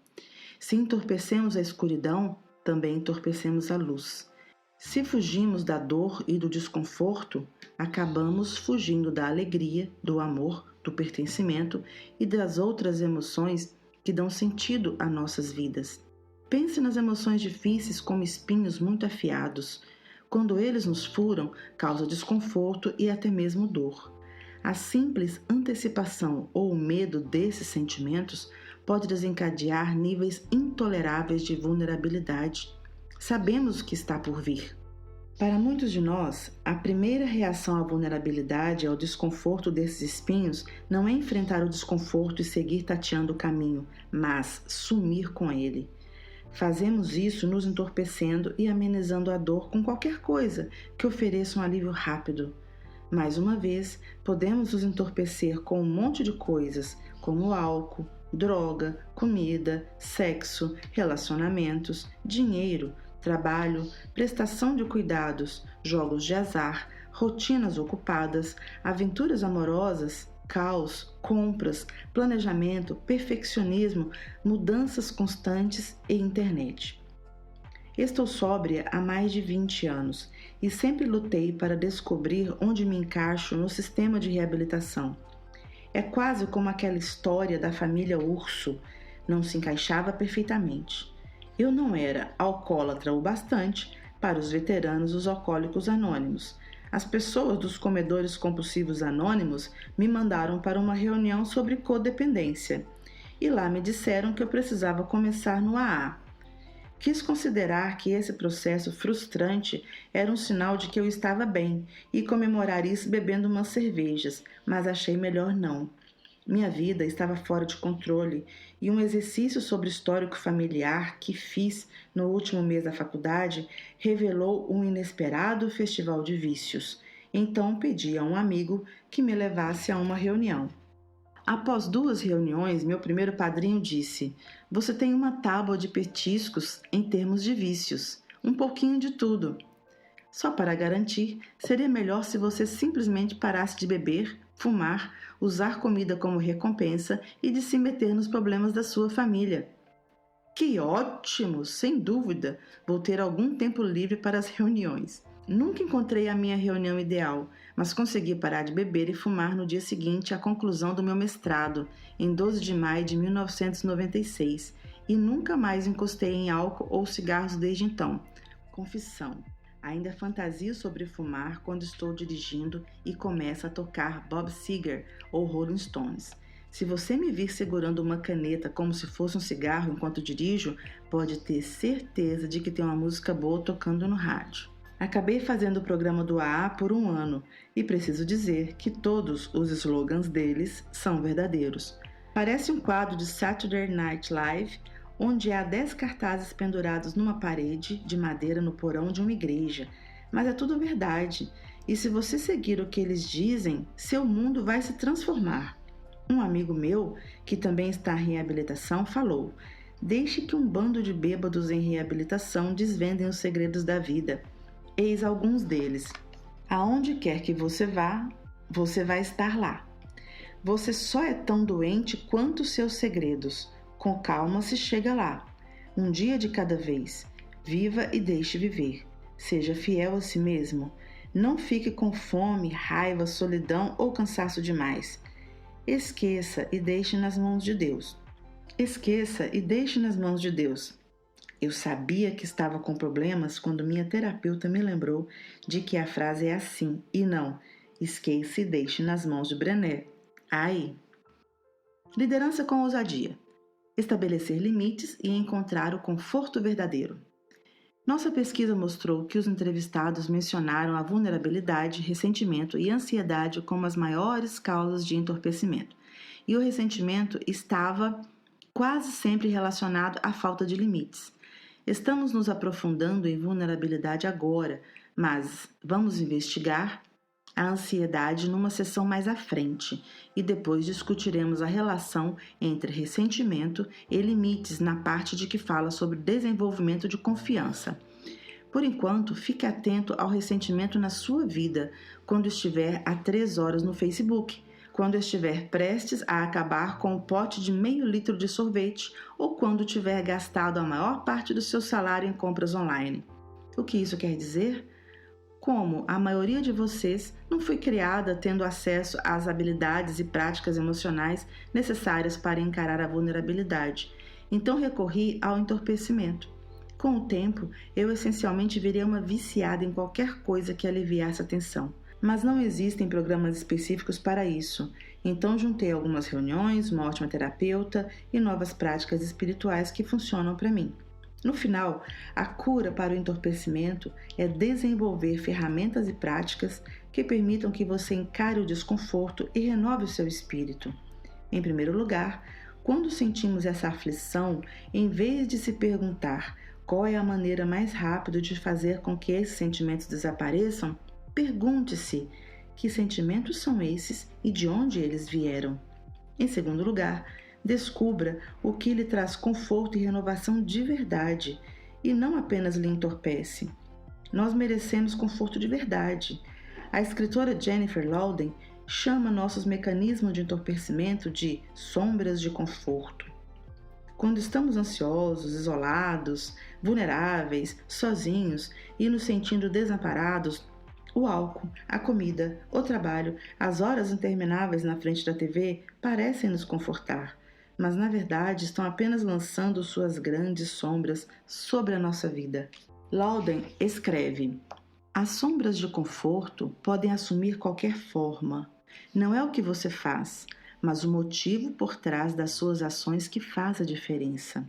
Se entorpecemos a escuridão, também entorpecemos a luz. Se fugimos da dor e do desconforto, acabamos fugindo da alegria, do amor, do pertencimento e das outras emoções que dão sentido a nossas vidas. Pense nas emoções difíceis como espinhos muito afiados. Quando eles nos furam, causa desconforto e até mesmo dor. A simples antecipação ou o medo desses sentimentos pode desencadear níveis intoleráveis de vulnerabilidade. Sabemos o que está por vir. Para muitos de nós, a primeira reação à vulnerabilidade e ao desconforto desses espinhos não é enfrentar o desconforto e seguir tateando o caminho, mas sumir com ele. Fazemos isso nos entorpecendo e amenizando a dor com qualquer coisa que ofereça um alívio rápido. Mais uma vez, podemos nos entorpecer com um monte de coisas, como álcool, droga, comida, sexo, relacionamentos, dinheiro, trabalho, prestação de cuidados, jogos de azar, rotinas ocupadas, aventuras amorosas, caos, compras, planejamento, perfeccionismo, mudanças constantes e internet. Estou sóbria há mais de 20 anos e sempre lutei para descobrir onde me encaixo no sistema de reabilitação. É quase como aquela história da família Urso, não se encaixava perfeitamente. Eu não era alcoólatra o bastante para os veteranos dos alcoólicos anônimos. As pessoas dos comedores compulsivos anônimos me mandaram para uma reunião sobre codependência e lá me disseram que eu precisava começar no AA. Quis considerar que esse processo frustrante era um sinal de que eu estava bem e comemorar isso bebendo umas cervejas, mas achei melhor não. Minha vida estava fora de controle e um exercício sobre histórico familiar que fiz no último mês da faculdade revelou um inesperado festival de vícios. Então pedi a um amigo que me levasse a uma reunião. Após 2 reuniões, meu primeiro padrinho disse: "Você tem uma tábua de petiscos em termos de vícios, um pouquinho de tudo. Só para garantir, seria melhor se você simplesmente parasse de beber, fumar, usar comida como recompensa e de se meter nos problemas da sua família." Que ótimo! Sem dúvida, vou ter algum tempo livre para as reuniões. Nunca encontrei a minha reunião ideal, mas consegui parar de beber e fumar no dia seguinte à conclusão do meu mestrado, em 12 de maio de 1996, e nunca mais encostei em álcool ou cigarros desde então. Confissão. Ainda fantasio sobre fumar quando estou dirigindo e começa a tocar Bob Seger ou Rolling Stones. Se você me vir segurando uma caneta como se fosse um cigarro enquanto dirijo, pode ter certeza de que tem uma música boa tocando no rádio. Acabei fazendo o programa do AA por 1 ano e preciso dizer que todos os slogans deles são verdadeiros. Parece um quadro de Saturday Night Live, onde há 10 cartazes pendurados numa parede de madeira no porão de uma igreja, mas é tudo verdade, e se você seguir o que eles dizem, seu mundo vai se transformar. Um amigo meu, que também está em reabilitação, falou: "Deixe que um bando de bêbados em reabilitação desvendem os segredos da vida. Eis alguns deles. Aonde quer que você vá, você vai estar lá. Você só é tão doente quanto os seus segredos. Com calma se chega lá. Um dia de cada vez. Viva e deixe viver. Seja fiel a si mesmo. Não fique com fome, raiva, solidão ou cansaço demais. Esqueça e deixe nas mãos de Deus. Esqueça e deixe nas mãos de Deus." Eu sabia que estava com problemas quando minha terapeuta me lembrou de que a frase é assim e não "esqueça e deixe nas mãos de Brené." Ai! Liderança com ousadia. Estabelecer limites e encontrar o conforto verdadeiro. Nossa pesquisa mostrou que os entrevistados mencionaram a vulnerabilidade, ressentimento e ansiedade como as maiores causas de entorpecimento. E o ressentimento estava quase sempre relacionado à falta de limites. Estamos nos aprofundando em vulnerabilidade agora, mas vamos investigar a ansiedade numa sessão mais à frente e depois discutiremos a relação entre ressentimento e limites na parte de que fala sobre desenvolvimento de confiança. Por enquanto, fique atento ao ressentimento na sua vida quando estiver há 3 horas no Facebook, quando estiver prestes a acabar com o pote de meio litro de sorvete ou quando tiver gastado a maior parte do seu salário em compras online. O que isso quer dizer? Como a maioria de vocês não foi criada tendo acesso às habilidades e práticas emocionais necessárias para encarar a vulnerabilidade, então recorri ao entorpecimento. Com o tempo, eu essencialmente virei uma viciada em qualquer coisa que aliviasse a tensão. Mas não existem programas específicos para isso, então juntei algumas reuniões, uma ótima terapeuta e novas práticas espirituais que funcionam para mim. No final, a cura para o entorpecimento é desenvolver ferramentas e práticas que permitam que você encare o desconforto e renove o seu espírito. Em primeiro lugar, quando sentimos essa aflição, em vez de se perguntar qual é a maneira mais rápida de fazer com que esses sentimentos desapareçam, pergunte-se: que sentimentos são esses e de onde eles vieram? Em segundo lugar, descubra o que lhe traz conforto e renovação de verdade e não apenas lhe entorpece. Nós merecemos conforto de verdade. A escritora Jennifer Louden chama nossos mecanismos de entorpecimento de sombras de conforto. Quando estamos ansiosos, isolados, vulneráveis, sozinhos e nos sentindo desamparados, o álcool, a comida, o trabalho, as horas intermináveis na frente da TV parecem nos confortar, mas na verdade estão apenas lançando suas grandes sombras sobre a nossa vida. Louden escreve: "As sombras de conforto podem assumir qualquer forma. Não é o que você faz, mas o motivo por trás das suas ações que faz a diferença.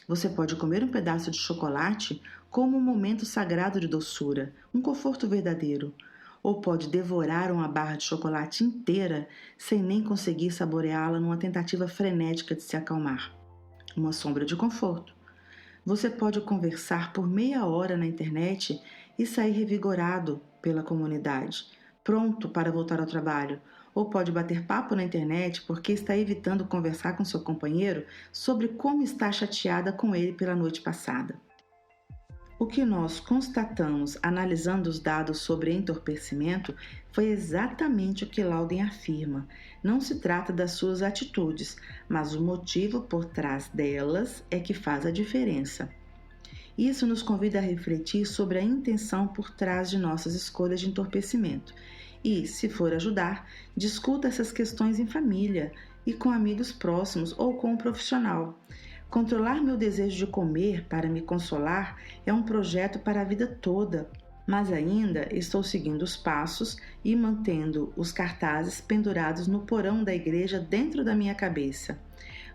Você pode comer um pedaço de chocolate como um momento sagrado de doçura, um conforto verdadeiro, ou pode devorar uma barra de chocolate inteira sem nem conseguir saboreá-la numa tentativa frenética de se acalmar. Uma sombra de conforto. Você pode conversar por meia hora na internet e sair revigorado pela comunidade, pronto para voltar ao trabalho, ou pode bater papo na internet porque está evitando conversar com seu companheiro sobre como está chateada com ele pela noite passada. O que nós constatamos analisando os dados sobre entorpecimento foi exatamente o que Louden afirma. Não se trata das suas atitudes, mas o motivo por trás delas é que faz a diferença. Isso nos convida a refletir sobre a intenção por trás de nossas escolhas de entorpecimento. E, se for ajudar, discuta essas questões em família e com amigos próximos ou com um profissional. Controlar meu desejo de comer para me consolar é um projeto para a vida toda, mas ainda estou seguindo os passos e mantendo os cartazes pendurados no porão da igreja dentro da minha cabeça.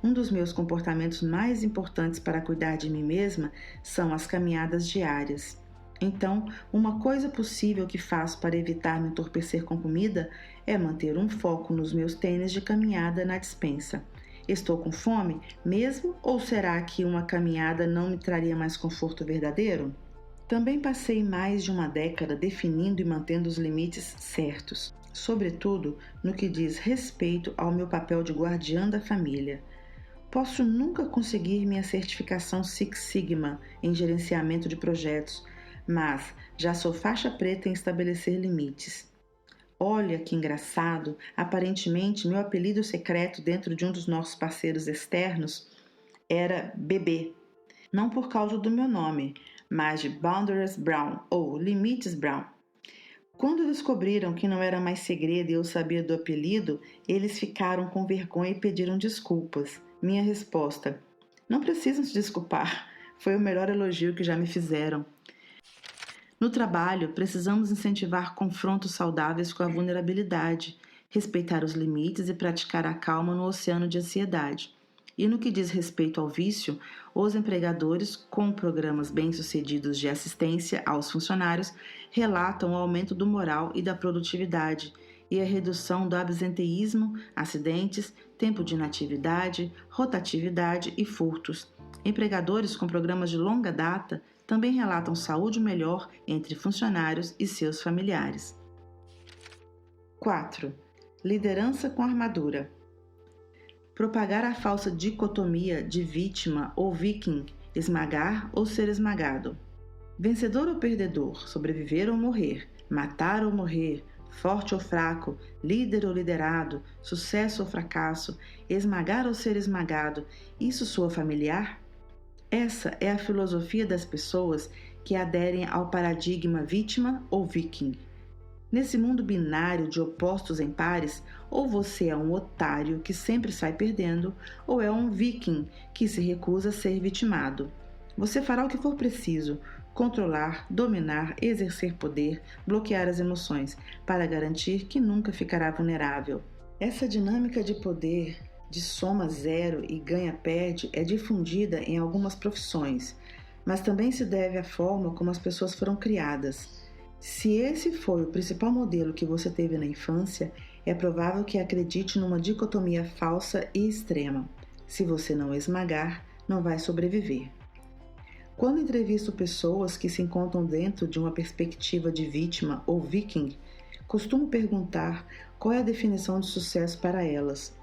Um dos meus comportamentos mais importantes para cuidar de mim mesma são as caminhadas diárias. Então, uma coisa possível que faço para evitar me entorpecer com comida é manter um foco nos meus tênis de caminhada na despensa. Estou com fome mesmo ou será que uma caminhada não me traria mais conforto verdadeiro? Também passei mais de uma década definindo e mantendo os limites certos, sobretudo no que diz respeito ao meu papel de guardiã da família. Posso nunca conseguir minha certificação Six Sigma em gerenciamento de projetos, mas já sou faixa preta em estabelecer limites. Olha que engraçado, aparentemente meu apelido secreto dentro de um dos nossos parceiros externos era Bebê. Não por causa do meu nome, mas de Boundaries Brown ou Limites Brown. Quando descobriram que não era mais segredo e eu sabia do apelido, eles ficaram com vergonha e pediram desculpas. Minha resposta: não precisam se desculpar, foi o melhor elogio que já me fizeram. No trabalho, precisamos incentivar confrontos saudáveis com a vulnerabilidade, respeitar os limites e praticar a calma no oceano de ansiedade. E no que diz respeito ao vício, os empregadores, com programas bem-sucedidos de assistência aos funcionários, relatam o aumento do moral e da produtividade e a redução do absenteísmo, acidentes, tempo de inatividade, rotatividade e furtos. Empregadores com programas de longa data também relatam saúde melhor entre funcionários e seus familiares. 4. Liderança com armadura. Propagar a falsa dicotomia de vítima ou viking, esmagar ou ser esmagado. Vencedor ou perdedor, sobreviver ou morrer, matar ou morrer, forte ou fraco, líder ou liderado, sucesso ou fracasso, esmagar ou ser esmagado, isso soa familiar? Essa é a filosofia das pessoas que aderem ao paradigma vítima ou viking. Nesse mundo binário de opostos em pares, ou você é um otário que sempre sai perdendo, ou é um viking que se recusa a ser vitimado. Você fará o que for preciso, controlar, dominar, exercer poder, bloquear as emoções, para garantir que nunca ficará vulnerável. Essa dinâmica de poder de soma zero e ganha-perde é difundida em algumas profissões, mas também se deve à forma como as pessoas foram criadas. Se esse foi o principal modelo que você teve na infância, é provável que acredite numa dicotomia falsa e extrema. Se você não esmagar, não vai sobreviver. Quando entrevisto pessoas que se encontram dentro de uma perspectiva de vítima ou viking, costumo perguntar qual é a definição de sucesso para elas.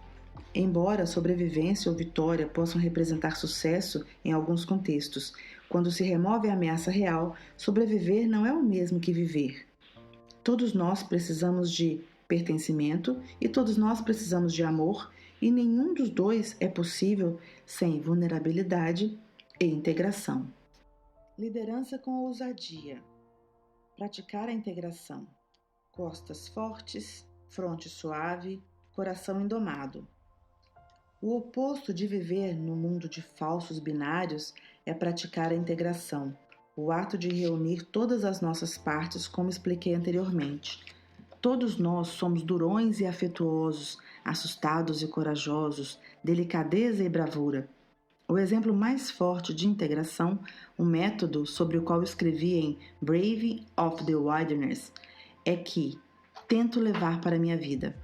Embora sobrevivência ou vitória possam representar sucesso em alguns contextos, quando se remove a ameaça real, sobreviver não é o mesmo que viver. Todos nós precisamos de pertencimento e todos nós precisamos de amor, e nenhum dos dois é possível sem vulnerabilidade e integração. Liderança com ousadia. Praticar a integração. Costas fortes, fronte suave, coração indomado. O oposto de viver no mundo de falsos binários é praticar a integração, o ato de reunir todas as nossas partes, como expliquei anteriormente. Todos nós somos durões e afetuosos, assustados e corajosos, delicadeza e bravura. O exemplo mais forte de integração, um método sobre o qual escrevi em Brave of the Wilderness, é que tento levar para a minha vida.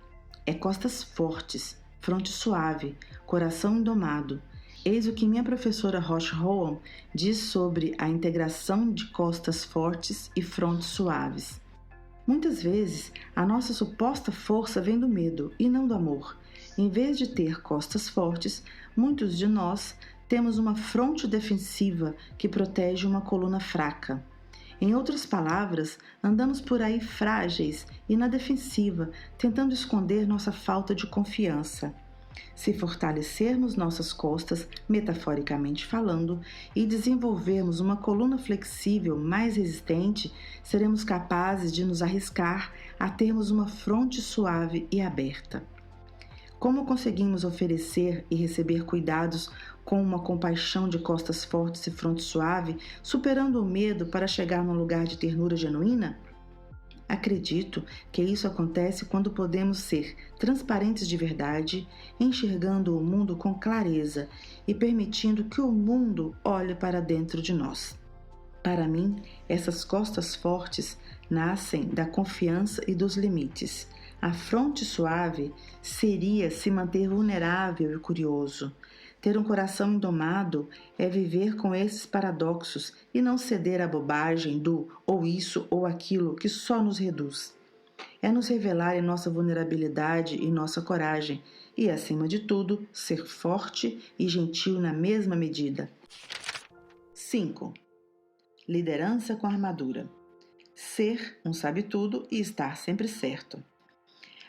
É costas fortes, fronte suave, coração indomado. Eis o que minha professora Roche Rowan diz sobre a integração de costas fortes e frontes suaves. Muitas vezes, a nossa suposta força vem do medo e não do amor. Em vez de ter costas fortes, muitos de nós temos uma fronte defensiva que protege uma coluna fraca. Em outras palavras, andamos por aí frágeis e na defensiva, tentando esconder nossa falta de confiança. Se fortalecermos nossas costas, metaforicamente falando, e desenvolvermos uma coluna flexível mais resistente, seremos capazes de nos arriscar a termos uma fronte suave e aberta. Como conseguimos oferecer e receber cuidados com uma compaixão de costas fortes e fronte suave, superando o medo para chegar num lugar de ternura genuína? Acredito que isso acontece quando podemos ser transparentes de verdade, enxergando o mundo com clareza e permitindo que o mundo olhe para dentro de nós. Para mim, essas costas fortes nascem da confiança e dos limites. A fronte suave seria se manter vulnerável e curioso. Ter um coração indomado é viver com esses paradoxos e não ceder à bobagem do ou isso ou aquilo que só nos reduz. É nos revelar em nossa vulnerabilidade e nossa coragem e, acima de tudo, ser forte e gentil na mesma medida. 5. Liderança com armadura. Ser um sabe-tudo e estar sempre certo.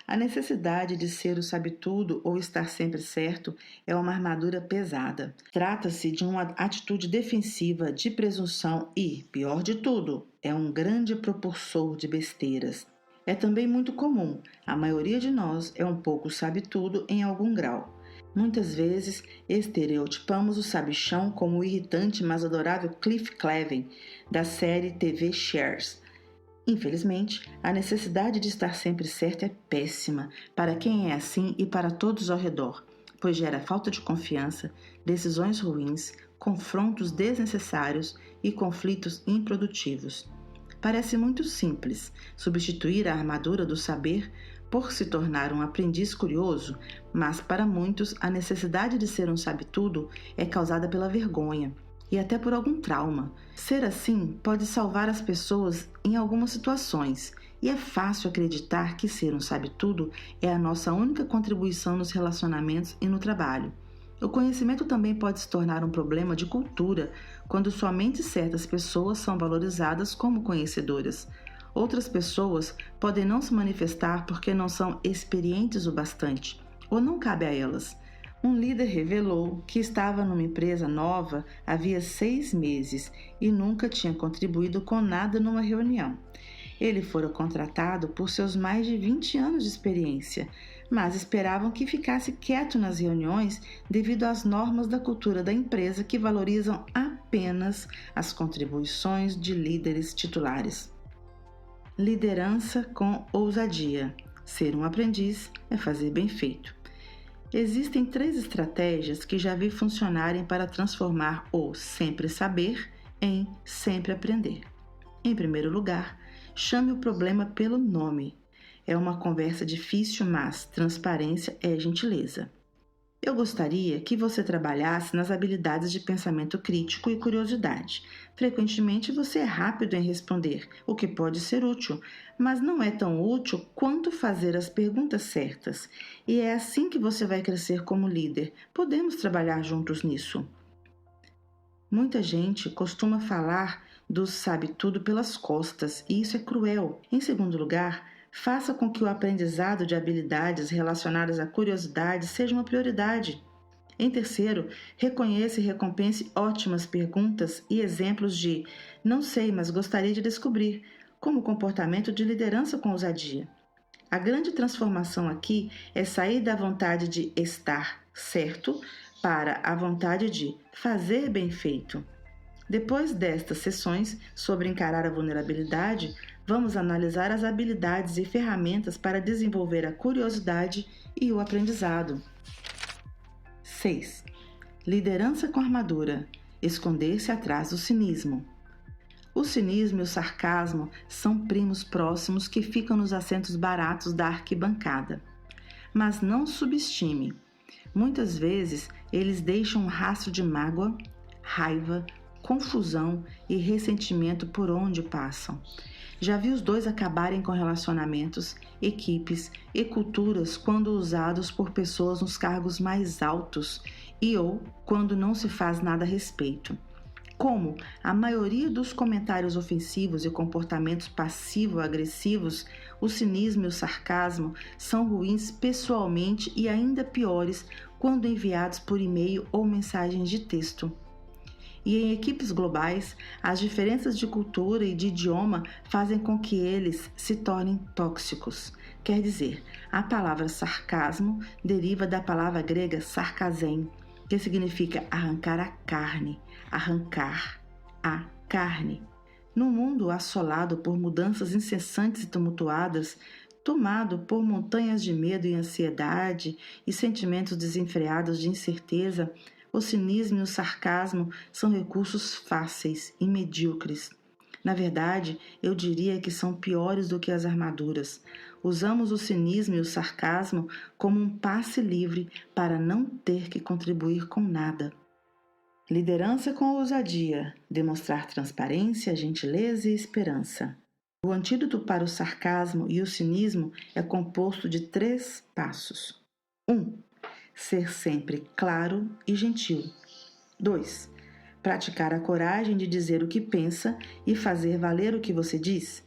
A necessidade de ser o sabe-tudo ou estar sempre certo é uma armadura pesada. Trata-se de uma atitude defensiva de presunção e, pior de tudo, é um grande propulsor de besteiras. É também muito comum, a maioria de nós é um pouco sabe-tudo em algum grau. Muitas vezes estereotipamos o sabichão como o irritante mas adorável Cliff Clavin, da série TV Cheers. Infelizmente, a necessidade de estar sempre certo é péssima para quem é assim e para todos ao redor, pois gera falta de confiança, decisões ruins, confrontos desnecessários e conflitos improdutivos. Parece muito simples substituir a armadura do saber por se tornar um aprendiz curioso, mas para muitos a necessidade de ser um sabe-tudo é causada pela vergonha e até por algum trauma. Ser assim pode salvar as pessoas em algumas situações, e é fácil acreditar que ser um sabe-tudo é a nossa única contribuição nos relacionamentos e no trabalho. O conhecimento também pode se tornar um problema de cultura quando somente certas pessoas são valorizadas como conhecedoras. Outras pessoas podem não se manifestar porque não são experientes o bastante, ou não cabe a elas. Um líder revelou que estava numa empresa nova havia 6 meses e nunca tinha contribuído com nada numa reunião. Ele fora contratado por seus mais de 20 anos de experiência, mas esperavam que ficasse quieto nas reuniões devido às normas da cultura da empresa que valorizam apenas as contribuições de líderes titulares. Liderança com ousadia. Ser um aprendiz é fazer bem feito. Existem 3 estratégias que já vi funcionarem para transformar o sempre saber em sempre aprender. Em primeiro lugar, chame o problema pelo nome. É uma conversa difícil, mas transparência é gentileza. Eu gostaria que você trabalhasse nas habilidades de pensamento crítico e curiosidade. Frequentemente você é rápido em responder, o que pode ser útil, mas não é tão útil quanto fazer as perguntas certas. E é assim que você vai crescer como líder. Podemos trabalhar juntos nisso. Muita gente costuma falar do sabe-tudo pelas costas, e isso é cruel. Em segundo lugar, faça com que o aprendizado de habilidades relacionadas à curiosidade seja uma prioridade. Em terceiro, reconheça e recompense ótimas perguntas e exemplos de "não sei, mas gostaria de descobrir", como comportamento de liderança com ousadia. A grande transformação aqui é sair da vontade de estar certo para a vontade de fazer bem feito. Depois destas sessões sobre encarar a vulnerabilidade, vamos analisar as habilidades e ferramentas para desenvolver a curiosidade e o aprendizado. 6. Liderança com armadura. Esconder-se atrás do cinismo. O cinismo e o sarcasmo são primos próximos que ficam nos assentos baratos da arquibancada. Mas não subestime. Muitas vezes eles deixam um rastro de mágoa, raiva, confusão e ressentimento por onde passam. Já vi os dois acabarem com relacionamentos, equipes e culturas quando usados por pessoas nos cargos mais altos e ou quando não se faz nada a respeito. Como a maioria dos comentários ofensivos e comportamentos passivo-agressivos, o cinismo e o sarcasmo são ruins pessoalmente e ainda piores quando enviados por e-mail ou mensagens de texto. E em equipes globais, as diferenças de cultura e de idioma fazem com que eles se tornem tóxicos. Quer dizer, a palavra sarcasmo deriva da palavra grega sarkazem, que significa arrancar a carne, arrancar a carne. No mundo assolado por mudanças incessantes e tumultuadas, tomado por montanhas de medo e ansiedade e sentimentos desenfreados de incerteza, o cinismo e o sarcasmo são recursos fáceis e medíocres. Na verdade, eu diria que são piores do que as armaduras. Usamos o cinismo e o sarcasmo como um passe livre para não ter que contribuir com nada. Liderança com ousadia, demonstrar transparência, gentileza e esperança. O antídoto para o sarcasmo e o cinismo é composto de 3 passos. 1. Ser sempre claro e gentil. 2. Praticar a coragem de dizer o que pensa e fazer valer o que você diz.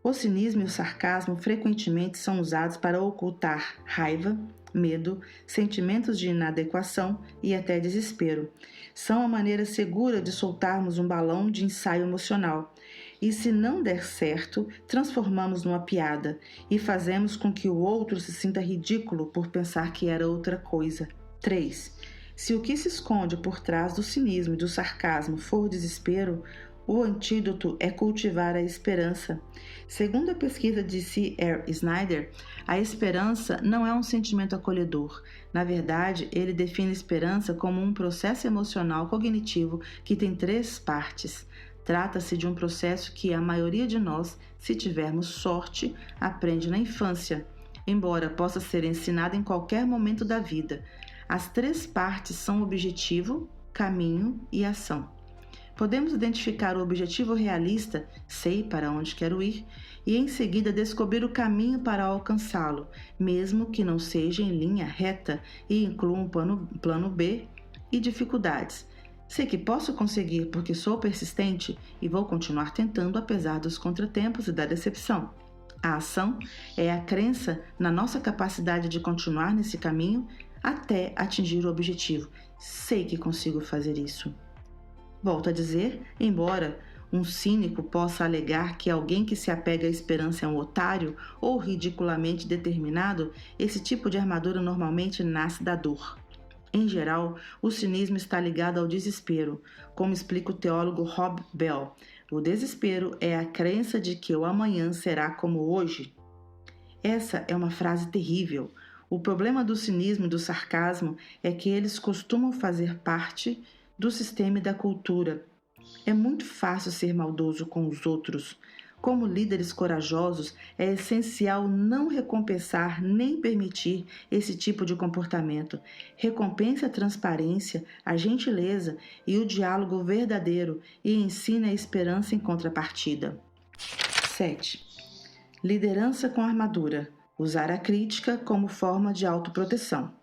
O cinismo e o sarcasmo frequentemente são usados para ocultar raiva, medo, sentimentos de inadequação e até desespero. São a maneira segura de soltarmos um balão de ensaio emocional. E se não der certo, transformamos numa piada e fazemos com que o outro se sinta ridículo por pensar que era outra coisa. 3. Se o que se esconde por trás do cinismo e do sarcasmo for desespero, o antídoto é cultivar a esperança. Segundo a pesquisa de C.R. Snyder, a esperança não é um sentimento acolhedor. Na verdade, ele define a esperança como um processo emocional cognitivo que tem 3 partes. Trata-se de um processo que a maioria de nós, se tivermos sorte, aprende na infância, embora possa ser ensinado em qualquer momento da vida. As 3 partes são objetivo, caminho e ação. Podemos identificar o objetivo realista, sei para onde quero ir, e em seguida descobrir o caminho para alcançá-lo, mesmo que não seja em linha reta e inclua um plano B e dificuldades. Sei que posso conseguir porque sou persistente e vou continuar tentando apesar dos contratempos e da decepção. A ação é a crença na nossa capacidade de continuar nesse caminho até atingir o objetivo. Sei que consigo fazer isso. Volto a dizer, embora um cínico possa alegar que alguém que se apega à esperança é um otário ou ridiculamente determinado, esse tipo de armadura normalmente nasce da dor. Em geral, o cinismo está ligado ao desespero, como explica o teólogo Rob Bell. O desespero é a crença de que o amanhã será como hoje. Essa é uma frase terrível. O problema do cinismo e do sarcasmo é que eles costumam fazer parte do sistema e da cultura. É muito fácil ser maldoso com os outros. Como líderes corajosos, é essencial não recompensar nem permitir esse tipo de comportamento. Recompense a transparência, a gentileza e o diálogo verdadeiro e ensine a esperança em contrapartida. 7. Liderança com armadura. Usar a crítica como forma de autoproteção.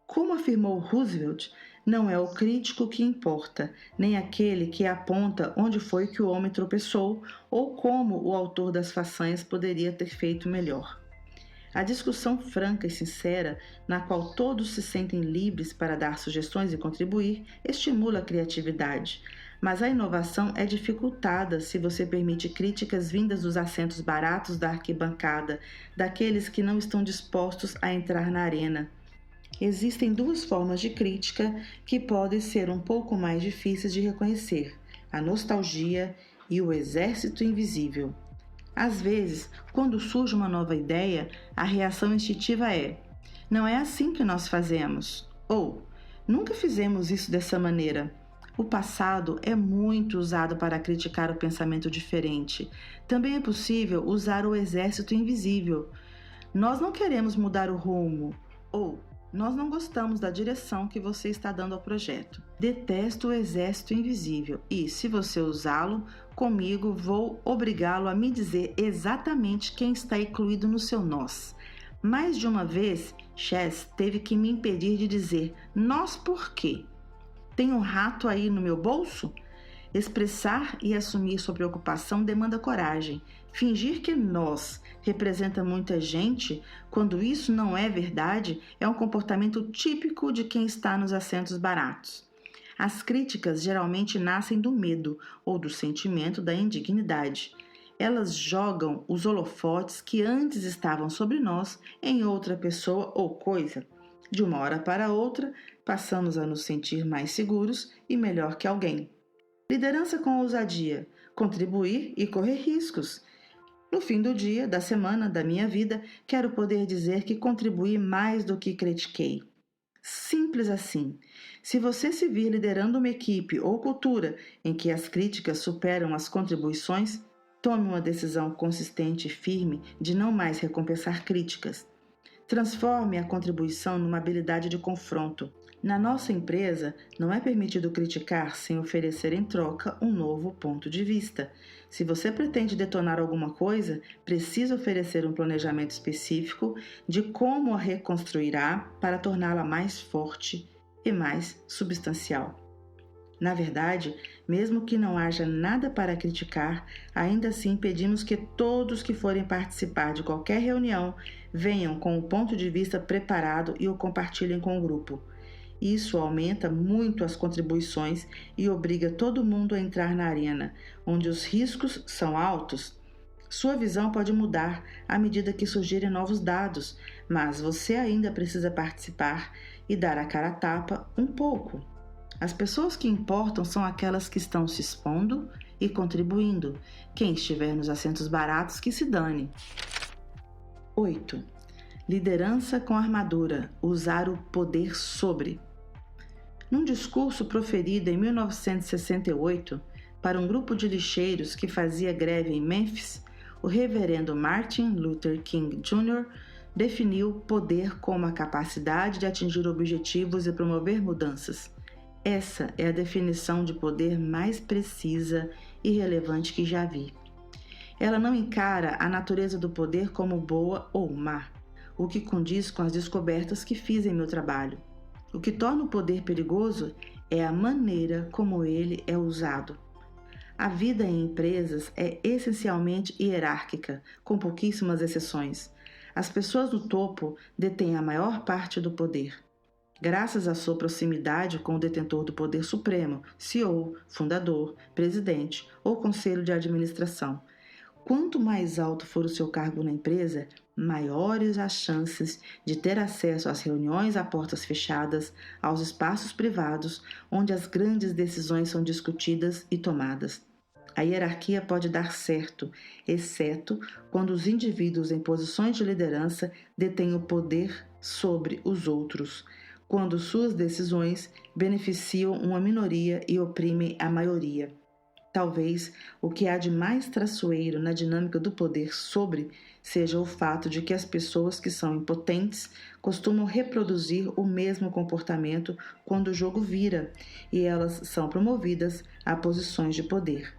Como afirmou Roosevelt, não é o crítico que importa, nem aquele que aponta onde foi que o homem tropeçou ou como o autor das façanhas poderia ter feito melhor. A discussão franca e sincera, na qual todos se sentem livres para dar sugestões e contribuir, estimula a criatividade. Mas a inovação é dificultada se você permite críticas vindas dos assentos baratos da arquibancada, daqueles que não estão dispostos a entrar na arena. Existem 2 formas de crítica que podem ser um pouco mais difíceis de reconhecer: a nostalgia e o exército invisível. Às vezes, quando surge uma nova ideia, a reação instintiva é: não é assim que nós fazemos, ou nunca fizemos isso dessa maneira, O passado é muito usado para criticar o pensamento diferente. Também é possível usar o exército invisível. Nós não queremos mudar o rumo, ou nós não gostamos da direção que você está dando ao projeto. Detesto o exército invisível e, se você usá-lo, comigo vou obrigá-lo a me dizer exatamente quem está incluído no seu nós. Mais de uma vez, Chess teve que me impedir de dizer nós por quê? Tem um rato aí no meu bolso? Expressar e assumir sua preocupação demanda coragem. Fingir que nós representa muita gente, quando isso não é verdade, é um comportamento típico de quem está nos assentos baratos. As críticas geralmente nascem do medo ou do sentimento da indignidade. Elas jogam os holofotes que antes estavam sobre nós em outra pessoa ou coisa. De uma hora para outra, passamos a nos sentir mais seguros e melhor que alguém. Liderança com ousadia, contribuir e correr riscos. No fim do dia, da semana, da minha vida, quero poder dizer que contribuí mais do que critiquei. Simples assim. Se você se vir liderando uma equipe ou cultura em que as críticas superam as contribuições, tome uma decisão consistente e firme de não mais recompensar críticas. Transforme a contribuição numa habilidade de confronto. Na nossa empresa, não é permitido criticar sem oferecer em troca um novo ponto de vista. Se você pretende detonar alguma coisa, precisa oferecer um planejamento específico de como a reconstruirá para torná-la mais forte e mais substancial. Na verdade, mesmo que não haja nada para criticar, ainda assim pedimos que todos que forem participar de qualquer reunião venham com o ponto de vista preparado e o compartilhem com o grupo. Isso aumenta muito as contribuições e obriga todo mundo a entrar na arena, onde os riscos são altos. Sua visão pode mudar à medida que surgirem novos dados, mas você ainda precisa participar e dar a cara a tapa um pouco. As pessoas que importam são aquelas que estão se expondo e contribuindo. Quem estiver nos assentos baratos, que se dane. 8. Liderança com armadura. Usar o poder sobre. Num discurso proferido em 1968 para um grupo de lixeiros que fazia greve em Memphis, o reverendo Martin Luther King Jr. definiu poder como a capacidade de atingir objetivos e promover mudanças. Essa é a definição de poder mais precisa e relevante que já vi. Ela não encara a natureza do poder como boa ou má, o que condiz com as descobertas que fiz em meu trabalho. O que torna o poder perigoso é a maneira como ele é usado. A vida em empresas é essencialmente hierárquica, com pouquíssimas exceções. As pessoas no topo detêm a maior parte do poder. Graças à sua proximidade com o detentor do poder supremo, CEO, fundador, presidente ou conselho de administração. Quanto mais alto for o seu cargo na empresa, maiores as chances de ter acesso às reuniões a portas fechadas, aos espaços privados, onde as grandes decisões são discutidas e tomadas. A hierarquia pode dar certo, exceto quando os indivíduos em posições de liderança detêm o poder sobre os outros, quando suas decisões beneficiam uma minoria e oprimem a maioria. Talvez o que há de mais traiçoeiro na dinâmica do poder sobre seja o fato de que as pessoas que são impotentes costumam reproduzir o mesmo comportamento quando o jogo vira e elas são promovidas a posições de poder.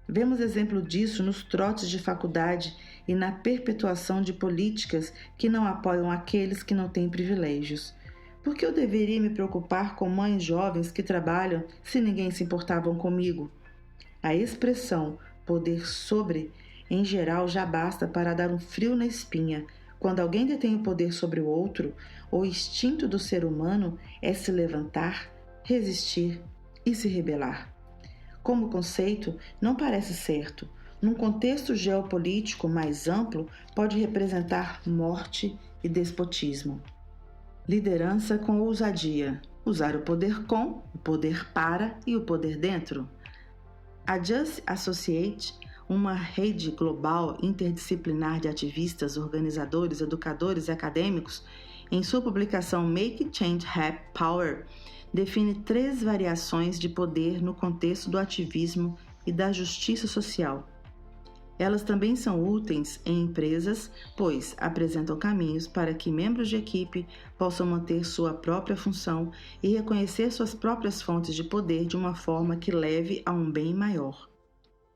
Vemos exemplo disso nos trotes de faculdade e na perpetuação de políticas que não apoiam aqueles que não têm privilégios. Por que eu deveria me preocupar com mães jovens que trabalham se ninguém se importava comigo? A expressão poder sobre, em geral, já basta para dar um frio na espinha. Quando alguém detém o poder sobre o outro, o instinto do ser humano é se levantar, resistir e se rebelar. Como conceito, não parece certo. Num contexto geopolítico mais amplo, pode representar morte e despotismo. Liderança com ousadia. Usar o poder com, o poder para e o poder dentro. A Just Associate, uma rede global interdisciplinar de ativistas, organizadores, educadores e acadêmicos, em sua publicação Make Change Have Power, define 3 variações de poder no contexto do ativismo e da justiça social. Elas também são úteis em empresas, pois apresentam caminhos para que membros de equipe possam manter sua própria função e reconhecer suas próprias fontes de poder de uma forma que leve a um bem maior.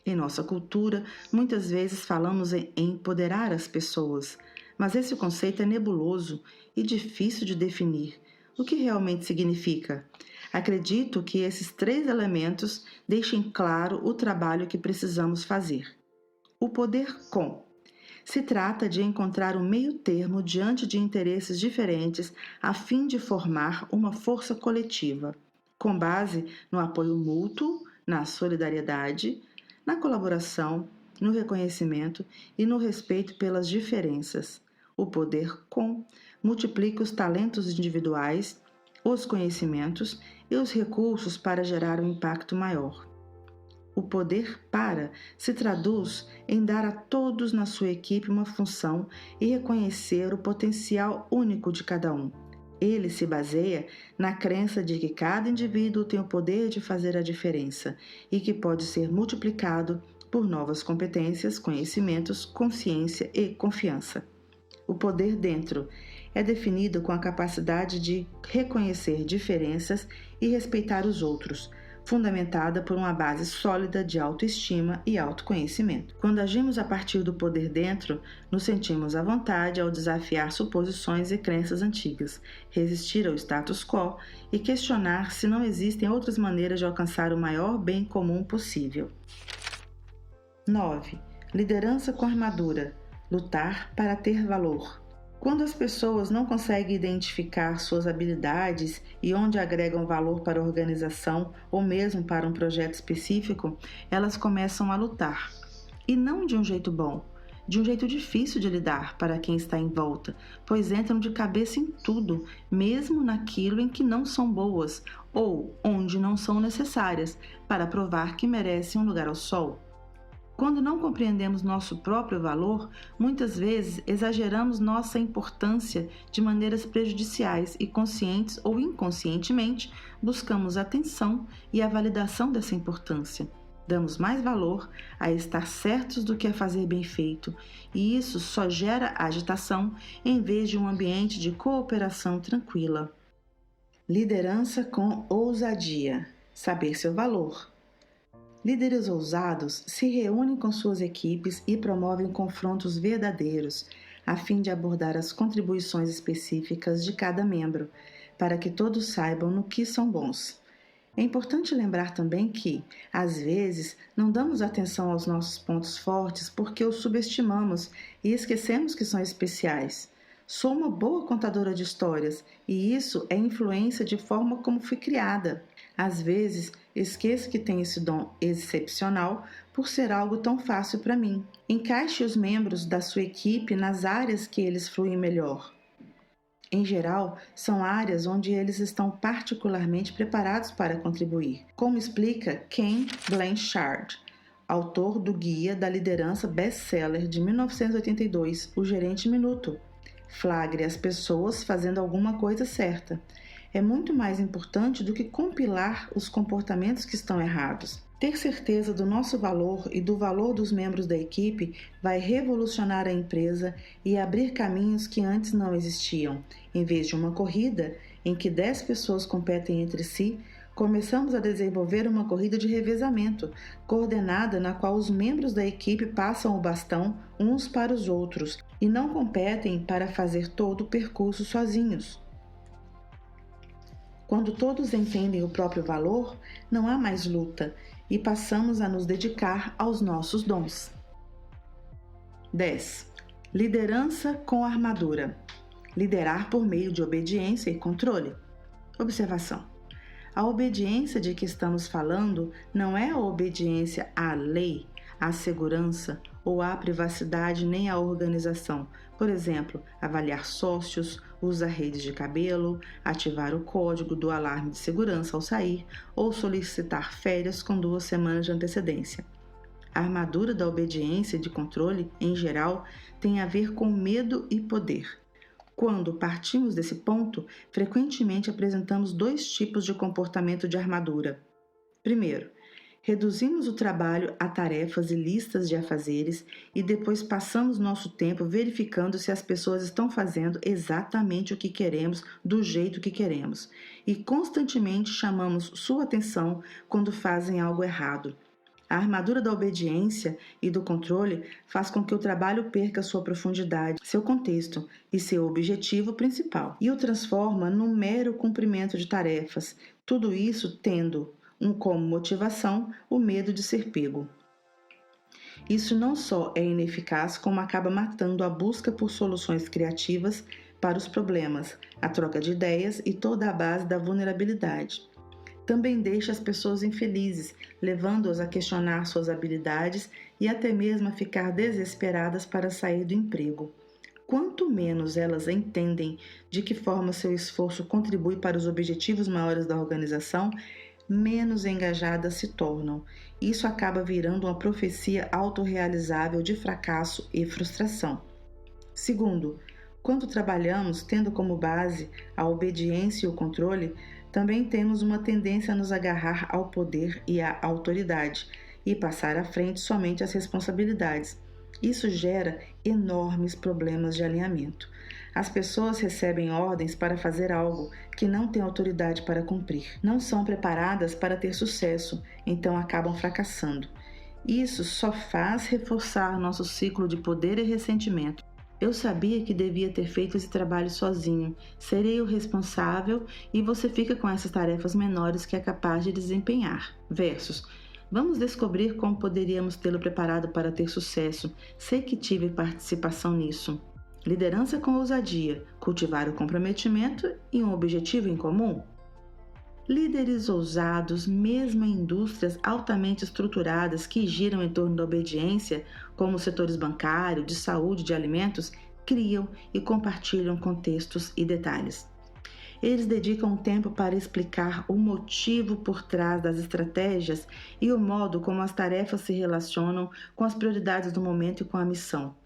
Em nossa cultura, muitas vezes falamos em empoderar as pessoas, mas esse conceito é nebuloso e difícil de definir. O que realmente significa? Acredito que esses 3 elementos deixem claro o trabalho que precisamos fazer. O poder com. Se trata de encontrar um meio termo diante de interesses diferentes a fim de formar uma força coletiva, com base no apoio mútuo, na solidariedade, na colaboração, no reconhecimento e no respeito pelas diferenças. O poder com multiplica os talentos individuais, os conhecimentos e os recursos para gerar um impacto maior. O poder para se traduz em dar a todos na sua equipe uma função e reconhecer o potencial único de cada um. Ele se baseia na crença de que cada indivíduo tem o poder de fazer a diferença e que pode ser multiplicado por novas competências, conhecimentos, consciência e confiança. O poder dentro é definido com a capacidade de reconhecer diferenças e respeitar os outros, fundamentada por uma base sólida de autoestima e autoconhecimento. Quando agimos a partir do poder dentro, nos sentimos à vontade ao desafiar suposições e crenças antigas, resistir ao status quo e questionar se não existem outras maneiras de alcançar o maior bem comum possível. 9. Liderança com armadura. Lutar para ter valor. Quando as pessoas não conseguem identificar suas habilidades e onde agregam valor para a organização ou mesmo para um projeto específico, elas começam a lutar. E não de um jeito bom, de um jeito difícil de lidar para quem está em volta, pois entram de cabeça em tudo, mesmo naquilo em que não são boas ou onde não são necessárias, para provar que merecem um lugar ao sol. Quando não compreendemos nosso próprio valor, muitas vezes exageramos nossa importância de maneiras prejudiciais e, conscientes ou inconscientemente, buscamos atenção e a validação dessa importância. Damos mais valor a estar certos do que a fazer bem feito, e isso só gera agitação em vez de um ambiente de cooperação tranquila. Liderança com ousadia. Saber seu valor. Líderes ousados se reúnem com suas equipes e promovem confrontos verdadeiros, a fim de abordar as contribuições específicas de cada membro, para que todos saibam no que são bons. É importante lembrar também que, às vezes, não damos atenção aos nossos pontos fortes porque os subestimamos e esquecemos que são especiais. Sou uma boa contadora de histórias e isso é influência de forma como fui criada. Às vezes, esqueço que tenho esse dom excepcional por ser algo tão fácil para mim. Encaixe os membros da sua equipe nas áreas que eles fluem melhor. Em geral, são áreas onde eles estão particularmente preparados para contribuir, como explica Ken Blanchard, autor do Guia da Liderança best-seller de 1982, O Gerente Minuto. Flagre as pessoas fazendo alguma coisa certa. É muito mais importante do que compilar os comportamentos que estão errados. Ter certeza do nosso valor e do valor dos membros da equipe vai revolucionar a empresa e abrir caminhos que antes não existiam. Em vez de uma corrida em que 10 pessoas competem entre si, começamos a desenvolver uma corrida de revezamento, coordenada na qual os membros da equipe passam o bastão uns para os outros e não competem para fazer todo o percurso sozinhos. Quando todos entendem o próprio valor, não há mais luta e passamos a nos dedicar aos nossos dons. 10. Liderança com armadura. Liderar por meio de obediência e controle. Observação. A obediência de que estamos falando não é a obediência à lei, à segurança ou à privacidade nem à organização. Por exemplo, avaliar sócios, usar redes de cabelo, ativar o código do alarme de segurança ao sair ou solicitar férias com 2 semanas de antecedência. A armadura da obediência e de controle, em geral, tem a ver com medo e poder. Quando partimos desse ponto, frequentemente apresentamos 2 tipos de comportamento de armadura. Primeiro, reduzimos o trabalho a tarefas e listas de afazeres e depois passamos nosso tempo verificando se as pessoas estão fazendo exatamente o que queremos, do jeito que queremos, e constantemente chamamos sua atenção quando fazem algo errado. A armadura da obediência e do controle faz com que o trabalho perca sua profundidade, seu contexto e seu objetivo principal, e o transforma num mero cumprimento de tarefas, tudo isso tendo como motivação o medo de ser pego. Isso não só é ineficaz, como acaba matando a busca por soluções criativas para os problemas, a troca de ideias e toda a base da vulnerabilidade. Também deixa as pessoas infelizes, levando-as a questionar suas habilidades e até mesmo a ficar desesperadas para sair do emprego. Quanto menos elas entendem de que forma seu esforço contribui para os objetivos maiores da organização, menos engajadas se tornam. Isso acaba virando uma profecia autorrealizável de fracasso e frustração. Segundo, quando trabalhamos tendo como base a obediência e o controle, também temos uma tendência a nos agarrar ao poder e à autoridade e passar à frente somente as responsabilidades. Isso gera enormes problemas de alinhamento. As pessoas recebem ordens para fazer algo que não têm autoridade para cumprir. Não são preparadas para ter sucesso, então acabam fracassando. Isso só faz reforçar nosso ciclo de poder e ressentimento. Eu sabia que devia ter feito esse trabalho sozinho, serei o responsável e você fica com essas tarefas menores que é capaz de desempenhar. Versus, vamos descobrir como poderíamos tê-lo preparado para ter sucesso, sei que tive participação nisso. Liderança com ousadia, cultivar o comprometimento e um objetivo em comum. Líderes ousados, mesmo em indústrias altamente estruturadas que giram em torno da obediência, como os setores bancário, de saúde, de alimentos, criam e compartilham contextos e detalhes. Eles dedicam tempo para explicar o motivo por trás das estratégias e o modo como as tarefas se relacionam com as prioridades do momento e com a missão.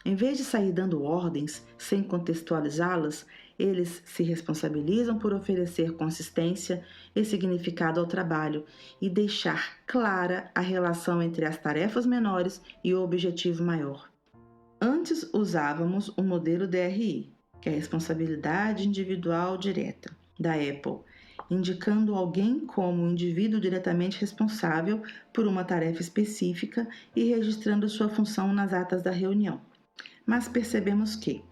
Em vez de sair dando ordens sem contextualizá-las, eles se responsabilizam por oferecer consistência e significado ao trabalho e deixar clara a relação entre as tarefas menores e o objetivo maior. Antes usávamos o modelo DRI, que é a responsabilidade individual direta, da Apple, indicando alguém como um indivíduo diretamente responsável por uma tarefa específica e registrando sua função nas atas da reunião. Mas percebemos que,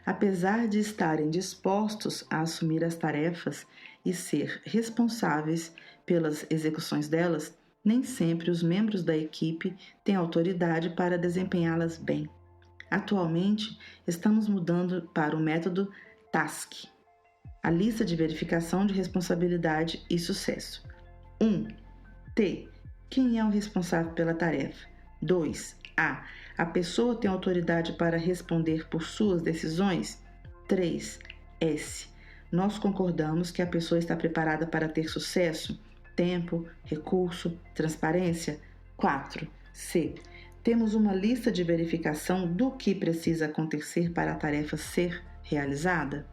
apesar de estarem dispostos a assumir as tarefas e ser responsáveis pelas execuções delas, nem sempre os membros da equipe têm autoridade para desempenhá-las bem. Atualmente, estamos mudando para o método TASK, a lista de verificação de responsabilidade e sucesso. 1. T. Quem é o responsável pela tarefa? 2. A pessoa tem autoridade para responder por suas decisões? 3. S. Nós concordamos que a pessoa está preparada para ter sucesso? Tempo, recurso, transparência? 4. C. Temos uma lista de verificação do que precisa acontecer para a tarefa ser realizada?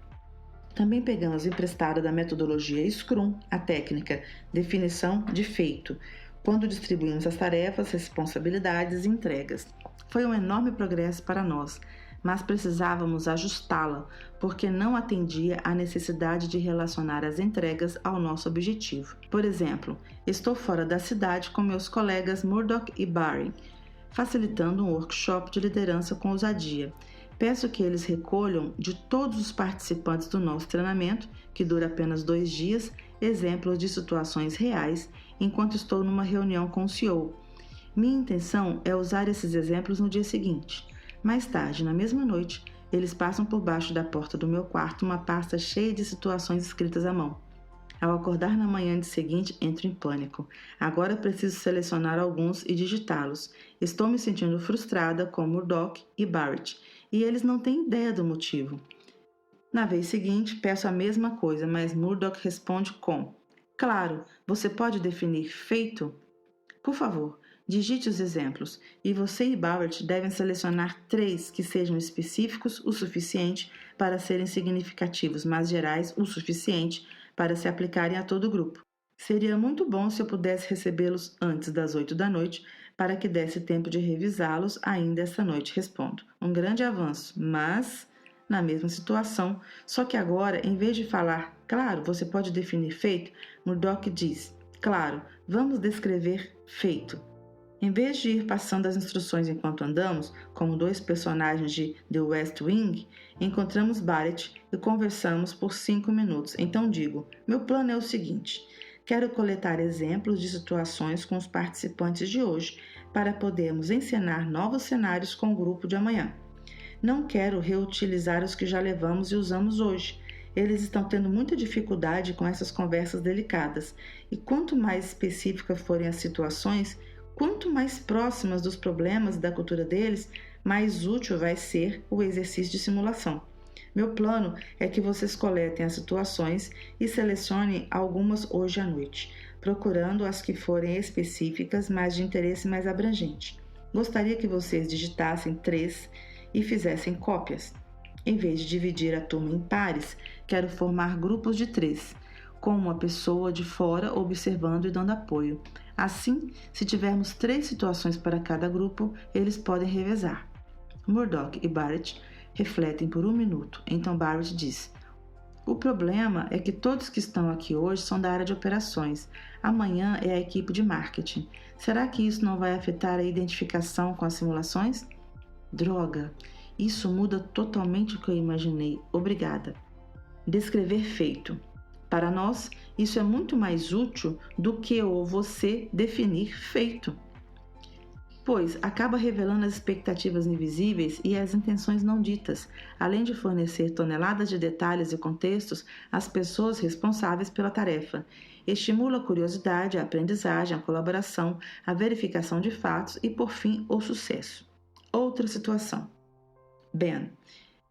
Também pegamos emprestada da metodologia Scrum a técnica definição de feito, quando distribuímos as tarefas, responsabilidades e entregas. Foi um enorme progresso para nós, mas precisávamos ajustá-la, porque não atendia à necessidade de relacionar as entregas ao nosso objetivo. Por exemplo, estou fora da cidade com meus colegas Murdoch e Barry, facilitando um workshop de liderança com ousadia. Peço que eles recolham de todos os participantes do nosso treinamento, que dura apenas 2 dias, exemplos de situações reais enquanto estou numa reunião com o CEO. Minha intenção é usar esses exemplos no dia seguinte. Mais tarde, na mesma noite, eles passam por baixo da porta do meu quarto uma pasta cheia de situações escritas à mão. Ao acordar na manhã seguinte, entro em pânico. Agora preciso selecionar alguns e digitá-los. Estou me sentindo frustrada com Murdoch e Barrett, e eles não têm ideia do motivo. Na vez seguinte, peço a mesma coisa, mas Murdoch responde com: Claro, você pode definir feito? Por favor, Digite os exemplos e você e Barrett devem selecionar 3 que sejam específicos o suficiente para serem significativos, mas gerais o suficiente para se aplicarem a todo o grupo. Seria muito bom se eu pudesse recebê-los antes das 8 da noite para que desse tempo de revisá-los ainda esta noite, respondo. Um grande avanço, mas na mesma situação, só que agora, em vez de falar, claro, você pode definir feito, Murdoch diz, claro, vamos descrever feito. Em vez de ir passando as instruções enquanto andamos, como 2 personagens de The West Wing, encontramos Barrett e conversamos por 5 minutos. Então digo, meu plano é o seguinte, quero coletar exemplos de situações com os participantes de hoje para podermos encenar novos cenários com o grupo de amanhã. Não quero reutilizar os que já levamos e usamos hoje. Eles estão tendo muita dificuldade com essas conversas delicadas, e quanto mais específicas forem as situações, quanto mais próximas dos problemas e da cultura deles, mais útil vai ser o exercício de simulação. Meu plano é que vocês coletem as situações e selecionem algumas hoje à noite, procurando as que forem específicas, mas de interesse mais abrangente. Gostaria que vocês digitassem 3 e fizessem cópias. Em vez de dividir a turma em pares, quero formar grupos de 3, com uma pessoa de fora observando e dando apoio. Assim, se tivermos 3 situações para cada grupo, eles podem revezar. Murdoch e Barrett refletem por 1 minuto. Então Barrett diz, o problema é que todos que estão aqui hoje são da área de operações. Amanhã é a equipe de marketing. Será que isso não vai afetar a identificação com as simulações? Droga, isso muda totalmente o que eu imaginei. Obrigada. Descrever feito. Para nós, isso é muito mais útil do que o você definir feito, pois acaba revelando as expectativas invisíveis e as intenções não ditas, além de fornecer toneladas de detalhes e contextos às pessoas responsáveis pela tarefa. Estimula a curiosidade, a aprendizagem, a colaboração, a verificação de fatos e, por fim, o sucesso. Outra situação. Ben.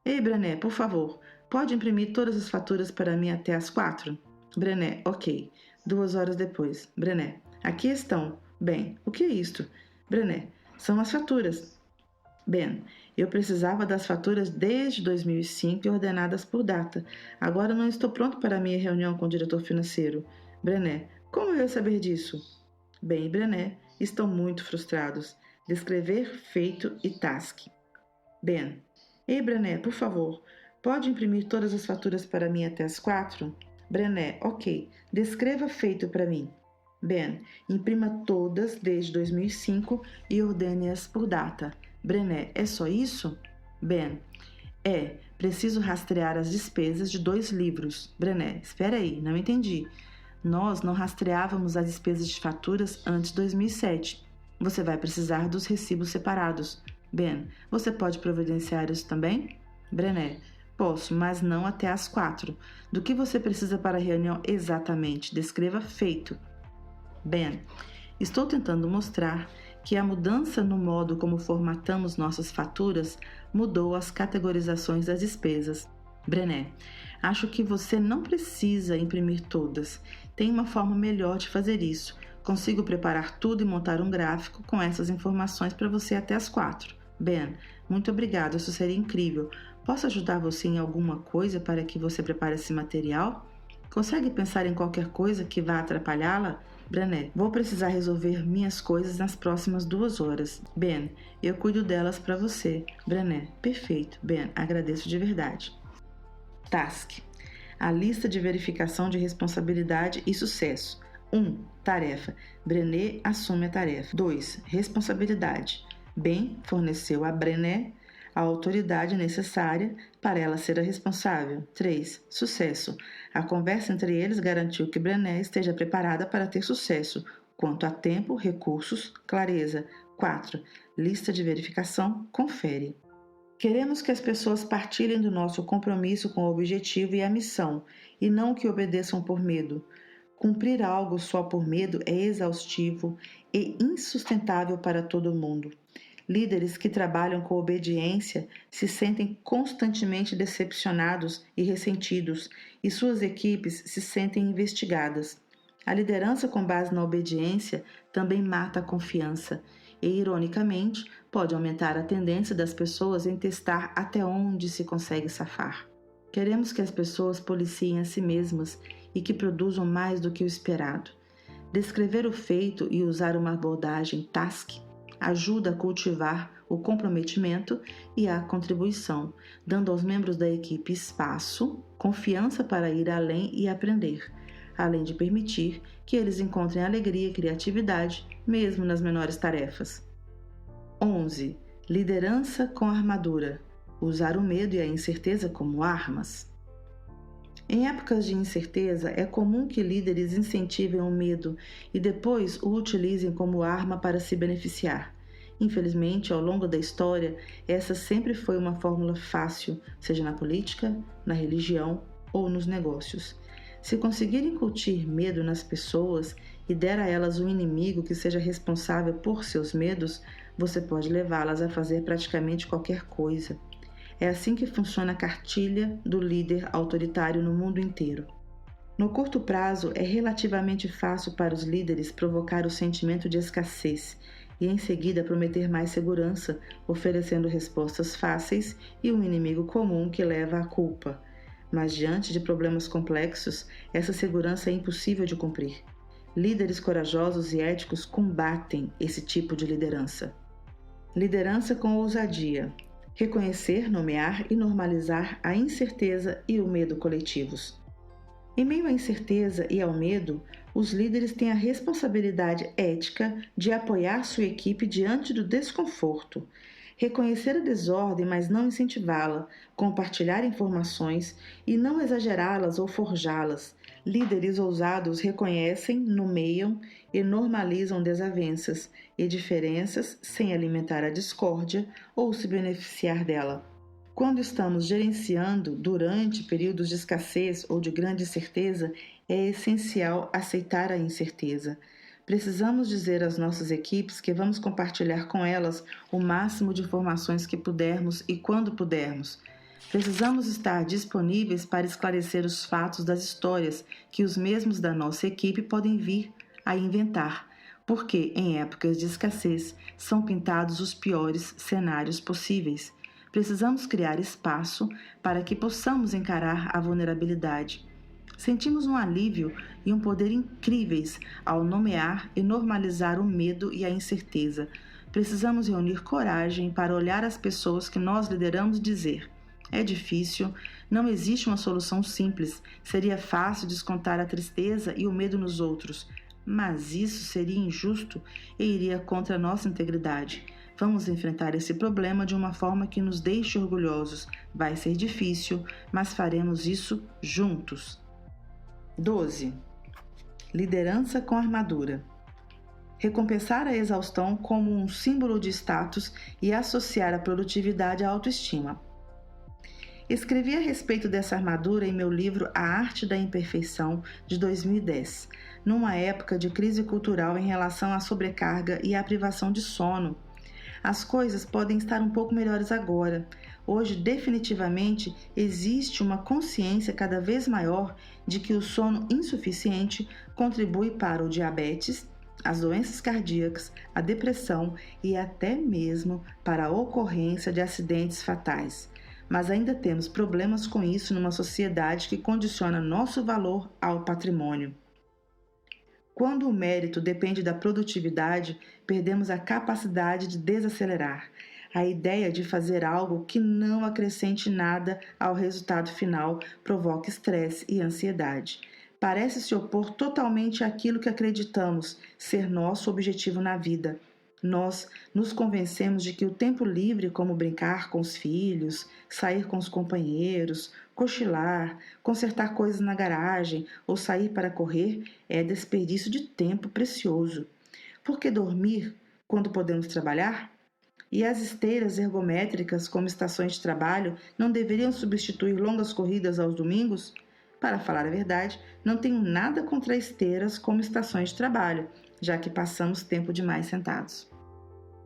Ei, Brené, por favor, pode imprimir todas as faturas para mim até às 4? Brené, ok. 2 horas depois. Brené, aqui estão. Ben, o que é isto? Brené, são as faturas. Ben, eu precisava das faturas desde 2005 e ordenadas por data. Agora não estou pronto para a minha reunião com o diretor financeiro. Brené, como eu ia saber disso? Ben e Brené estão muito frustrados. Descrever feito e task. Ben, ei Brené, por favor, pode imprimir todas as faturas para mim até as 4? Brené, ok. Descreva feito para mim. Ben, imprima todas desde 2005 e ordene-as por data. Brené, é só isso? Ben, preciso rastrear as despesas de 2 livros. Brené, espera aí, não entendi. Nós não rastreávamos as despesas de faturas antes de 2007. Você vai precisar dos recibos separados. Ben, você pode providenciar isso também? Brené, posso, mas não até às 4. Do que você precisa para a reunião exatamente? Descreva feito. Ben, estou tentando mostrar que a mudança no modo como formatamos nossas faturas mudou as categorizações das despesas. Brené, acho que você não precisa imprimir todas. Tem uma forma melhor de fazer isso. Consigo preparar tudo e montar um gráfico com essas informações para você até às 4. Ben, muito obrigado, isso seria incrível. Posso ajudar você em alguma coisa para que você prepare esse material? Consegue pensar em qualquer coisa que vá atrapalhá-la? Brené, vou precisar resolver minhas coisas nas próximas 2 horas. Ben, eu cuido delas para você. Brené, perfeito. Ben, agradeço de verdade. Task. A lista de verificação de responsabilidade e sucesso. 1. Tarefa. Brené assume a tarefa. 2. Responsabilidade. Ben forneceu a Brené a autoridade necessária para ela ser a responsável. 3. Sucesso. A conversa entre eles garantiu que Brené esteja preparada para ter sucesso, quanto a tempo, recursos, clareza. 4. Lista de verificação, confere. Queremos que as pessoas partilhem do nosso compromisso com o objetivo e a missão, e não que obedeçam por medo. Cumprir algo só por medo é exaustivo e insustentável para todo mundo. Líderes que trabalham com obediência se sentem constantemente decepcionados e ressentidos, e suas equipes se sentem investigadas. A liderança com base na obediência também mata a confiança e, ironicamente, pode aumentar a tendência das pessoas em testar até onde se consegue safar. Queremos que as pessoas policiem a si mesmas e que produzam mais do que o esperado. Descrever o feito e usar uma abordagem task ajuda a cultivar o comprometimento e a contribuição, dando aos membros da equipe espaço, confiança para ir além e aprender, além de permitir que eles encontrem alegria e criatividade, mesmo nas menores tarefas. 11. Liderança com armadura. Usar o medo e a incerteza como armas. Em épocas de incerteza, é comum que líderes incentivem o medo e depois o utilizem como arma para se beneficiar. Infelizmente, ao longo da história, essa sempre foi uma fórmula fácil, seja na política, na religião ou nos negócios. Se conseguir incutir medo nas pessoas e der a elas um inimigo que seja responsável por seus medos, você pode levá-las a fazer praticamente qualquer coisa. É assim que funciona a cartilha do líder autoritário no mundo inteiro. No curto prazo, é relativamente fácil para os líderes provocar o sentimento de escassez e, em seguida, prometer mais segurança, oferecendo respostas fáceis e um inimigo comum que leva à culpa. Mas, diante de problemas complexos, essa segurança é impossível de cumprir. Líderes corajosos e éticos combatem esse tipo de liderança. Liderança com ousadia. Reconhecer, nomear e normalizar a incerteza e o medo coletivos. Em meio à incerteza e ao medo, os líderes têm a responsabilidade ética de apoiar sua equipe diante do desconforto, reconhecer a desordem, mas não incentivá-la, compartilhar informações e não exagerá-las ou forjá-las. Líderes ousados reconhecem, nomeiam e normalizam desavenças e diferenças sem alimentar a discórdia ou se beneficiar dela. Quando estamos gerenciando durante períodos de escassez ou de grande incerteza, é essencial aceitar a incerteza. Precisamos dizer às nossas equipes que vamos compartilhar com elas o máximo de informações que pudermos e quando pudermos. Precisamos estar disponíveis para esclarecer os fatos das histórias que os mesmos da nossa equipe podem vir a inventar, porque em épocas de escassez são pintados os piores cenários possíveis. Precisamos criar espaço para que possamos encarar a vulnerabilidade. Sentimos um alívio e um poder incríveis ao nomear e normalizar o medo e a incerteza. Precisamos reunir coragem para olhar as pessoas que nós lideramos e dizer: é difícil, não existe uma solução simples, seria fácil descontar a tristeza e o medo nos outros, mas isso seria injusto e iria contra a nossa integridade. Vamos enfrentar esse problema de uma forma que nos deixe orgulhosos. Vai ser difícil, mas faremos isso juntos. 12. Liderança com armadura. Recompensar a exaustão como um símbolo de status e associar a produtividade à autoestima. Escrevi a respeito dessa armadura em meu livro A Arte da Imperfeição, de 2010, numa época de crise cultural em relação à sobrecarga e à privação de sono. As coisas podem estar um pouco melhores agora. Hoje, definitivamente, existe uma consciência cada vez maior de que o sono insuficiente contribui para o diabetes, as doenças cardíacas, a depressão e até mesmo para a ocorrência de acidentes fatais. Mas ainda temos problemas com isso numa sociedade que condiciona nosso valor ao patrimônio. Quando o mérito depende da produtividade, perdemos a capacidade de desacelerar. A ideia de fazer algo que não acrescente nada ao resultado final provoca estresse e ansiedade. Parece se opor totalmente àquilo que acreditamos ser nosso objetivo na vida. Nós nos convencemos de que o tempo livre, como brincar com os filhos, sair com os companheiros, cochilar, consertar coisas na garagem ou sair para correr, é desperdício de tempo precioso. Por que dormir quando podemos trabalhar? E as esteiras ergométricas como estações de trabalho não deveriam substituir longas corridas aos domingos? Para falar a verdade, não tenho nada contra esteiras como estações de trabalho, já que passamos tempo demais sentados.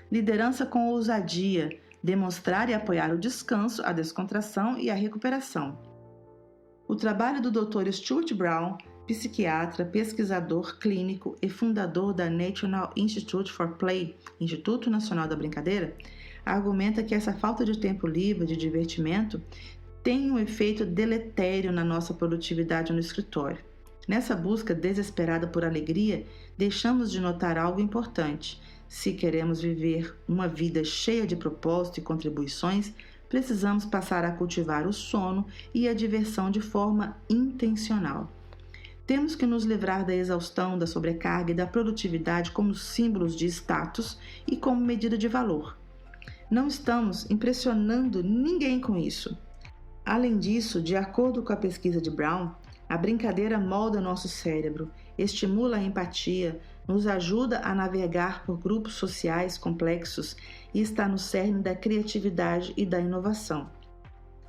Liderança com ousadia, demonstrar e apoiar o descanso, a descontração e a recuperação. O trabalho do Dr. Stuart Brown psiquiatra, pesquisador clínico e fundador da National Institute for Play, Instituto Nacional da Brincadeira, argumenta que essa falta de tempo livre de divertimento tem um efeito deletério na nossa produtividade no escritório. Nessa busca desesperada por alegria, deixamos de notar algo importante. Se queremos viver uma vida cheia de propósito e contribuições, precisamos passar a cultivar o sono e a diversão de forma intencional. Temos que nos livrar da exaustão, da sobrecarga e da produtividade como símbolos de status e como medida de valor. Não estamos impressionando ninguém com isso. Além disso, de acordo com a pesquisa de Brown, a brincadeira molda nosso cérebro, estimula a empatia, nos ajuda a navegar por grupos sociais complexos e está no cerne da criatividade e da inovação.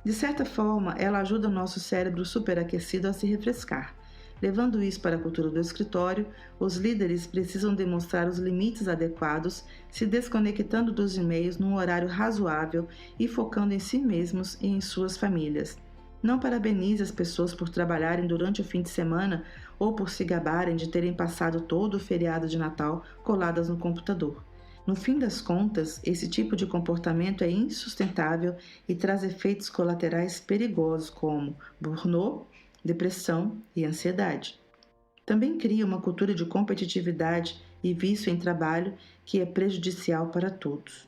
De certa forma, ela ajuda o nosso cérebro superaquecido a se refrescar. Levando isso para a cultura do escritório, os líderes precisam demonstrar os limites adequados, se desconectando dos e-mails num horário razoável e focando em si mesmos e em suas famílias. Não parabenize as pessoas por trabalharem durante o fim de semana ou por se gabarem de terem passado todo o feriado de Natal coladas no computador. No fim das contas, esse tipo de comportamento é insustentável e traz efeitos colaterais perigosos como burnout, depressão e ansiedade. Também cria uma cultura de competitividade e vício em trabalho que é prejudicial para todos.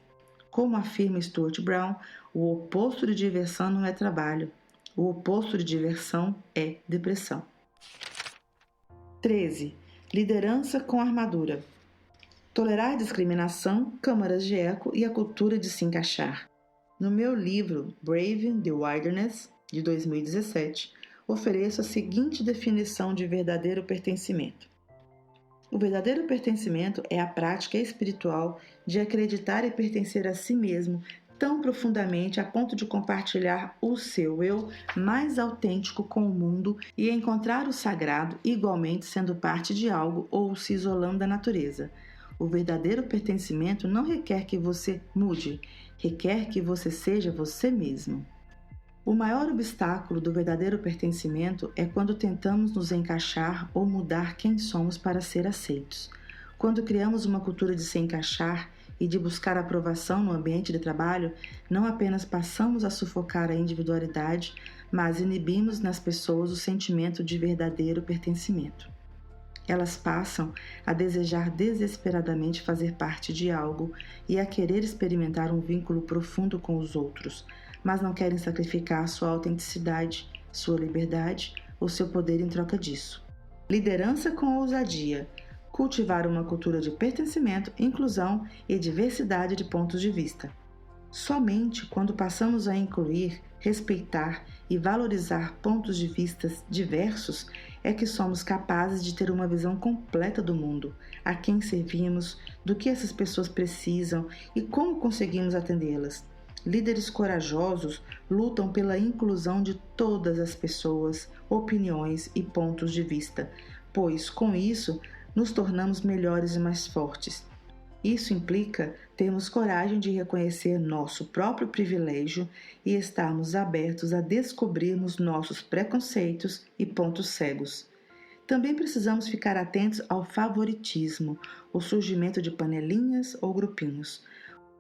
Como afirma Stuart Brown, o oposto de diversão não é trabalho. O oposto de diversão é depressão. 13. Liderança com armadura. Tolerar discriminação, câmaras de eco e a cultura de se encaixar. No meu livro Braving the Wilderness, de 2017, ofereço a seguinte definição de verdadeiro pertencimento. O verdadeiro pertencimento é a prática espiritual de acreditar e pertencer a si mesmo tão profundamente a ponto de compartilhar o seu eu mais autêntico com o mundo e encontrar o sagrado igualmente sendo parte de algo ou se isolando da natureza. O verdadeiro pertencimento não requer que você mude, requer que você seja você mesmo. O maior obstáculo do verdadeiro pertencimento é quando tentamos nos encaixar ou mudar quem somos para ser aceitos. Quando criamos uma cultura de se encaixar e de buscar aprovação no ambiente de trabalho, não apenas passamos a sufocar a individualidade, mas inibimos nas pessoas o sentimento de verdadeiro pertencimento. Elas passam a desejar desesperadamente fazer parte de algo e a querer experimentar um vínculo profundo com os outros, mas não querem sacrificar sua autenticidade, sua liberdade ou seu poder em troca disso. Liderança com ousadia. Cultivar uma cultura de pertencimento, inclusão e diversidade de pontos de vista. Somente quando passamos a incluir, respeitar e valorizar pontos de vista diversos é que somos capazes de ter uma visão completa do mundo, a quem servimos, do que essas pessoas precisam e como conseguimos atendê-las. Líderes corajosos lutam pela inclusão de todas as pessoas, opiniões e pontos de vista, pois, com isso, nos tornamos melhores e mais fortes. Isso implica termos coragem de reconhecer nosso próprio privilégio e estarmos abertos a descobrirmos nossos preconceitos e pontos cegos. Também precisamos ficar atentos ao favoritismo, o surgimento de panelinhas ou grupinhos.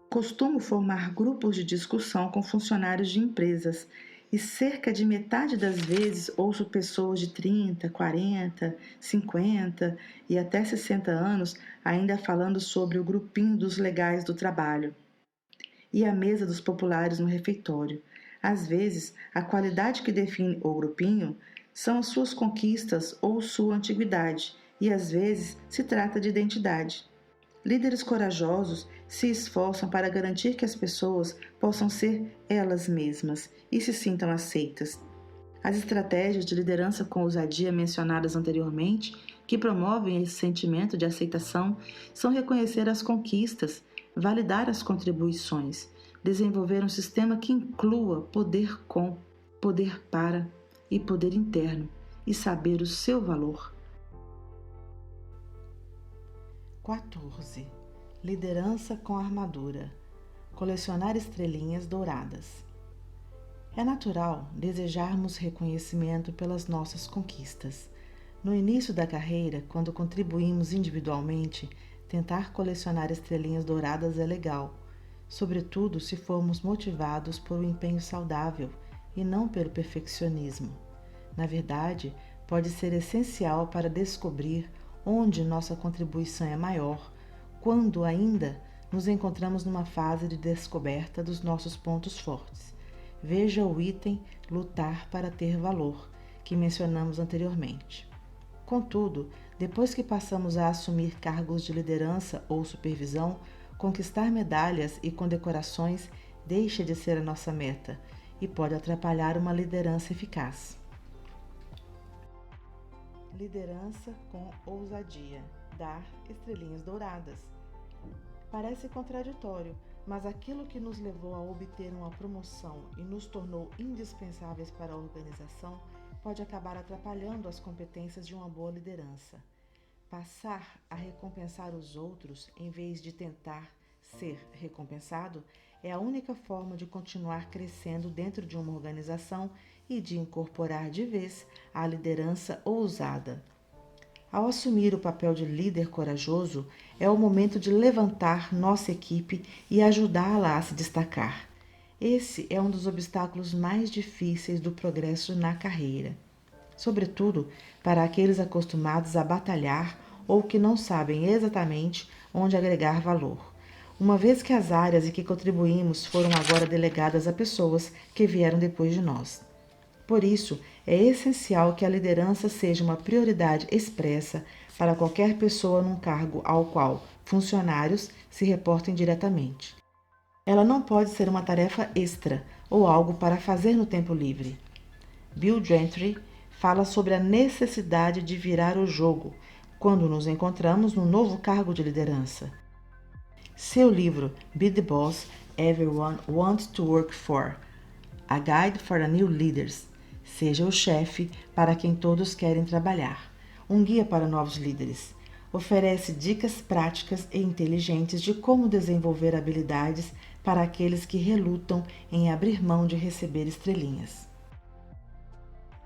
Costumo formar grupos de discussão com funcionários de empresas e cerca de metade das vezes ouço pessoas de 30, 40, 50 e até 60 anos ainda falando sobre o grupinho dos legais do trabalho e a mesa dos populares no refeitório. Às vezes, a qualidade que define o grupinho são as suas conquistas ou sua antiguidade e às vezes se trata de identidade. Líderes corajosos se esforçam para garantir que as pessoas possam ser elas mesmas e se sintam aceitas. As estratégias de liderança com ousadia mencionadas anteriormente, que promovem esse sentimento de aceitação, são reconhecer as conquistas, validar as contribuições, desenvolver um sistema que inclua poder com, poder para e poder interno, e saber o seu valor. 14. Liderança com armadura. Colecionar estrelinhas douradas. É natural desejarmos reconhecimento pelas nossas conquistas, No início da carreira, quando contribuímos individualmente, tentar colecionar estrelinhas douradas é legal, sobretudo se formos motivados por um empenho saudável e não pelo perfeccionismo. Na verdade, pode ser essencial para descobrir onde nossa contribuição é maior, quando ainda nos encontramos numa fase de descoberta dos nossos pontos fortes. Veja o item Lutar para ter valor, que mencionamos anteriormente. Contudo, depois que passamos a assumir cargos de liderança ou supervisão, conquistar medalhas e condecorações deixa de ser a nossa meta e pode atrapalhar uma liderança eficaz. Liderança com ousadia. Dar estrelinhas douradas. Parece contraditório, mas aquilo que nos levou a obter uma promoção e nos tornou indispensáveis para a organização pode acabar atrapalhando as competências de uma boa liderança. Passar a recompensar os outros em vez de tentar ser recompensado é a única forma de continuar crescendo dentro de uma organização e de incorporar de vez a liderança ousada. Ao assumir o papel de líder corajoso, é o momento de levantar nossa equipe e ajudá-la a se destacar. Esse é um dos obstáculos mais difíceis do progresso na carreira, sobretudo para aqueles acostumados a batalhar ou que não sabem exatamente onde agregar valor, uma vez que as áreas em que contribuímos foram agora delegadas a pessoas que vieram depois de nós. Por isso, é essencial que a liderança seja uma prioridade expressa para qualquer pessoa num cargo ao qual funcionários se reportem diretamente. Ela não pode ser uma tarefa extra ou algo para fazer no tempo livre. Bill Gentry fala sobre a necessidade de virar o jogo quando nos encontramos num novo cargo de liderança. Seu livro Be the Boss Everyone Wants to Work For, A Guide for the New Leaders, Seja o chefe para quem todos querem trabalhar, um guia para novos líderes. Oferece dicas práticas e inteligentes de como desenvolver habilidades para aqueles que relutam em abrir mão de receber estrelinhas.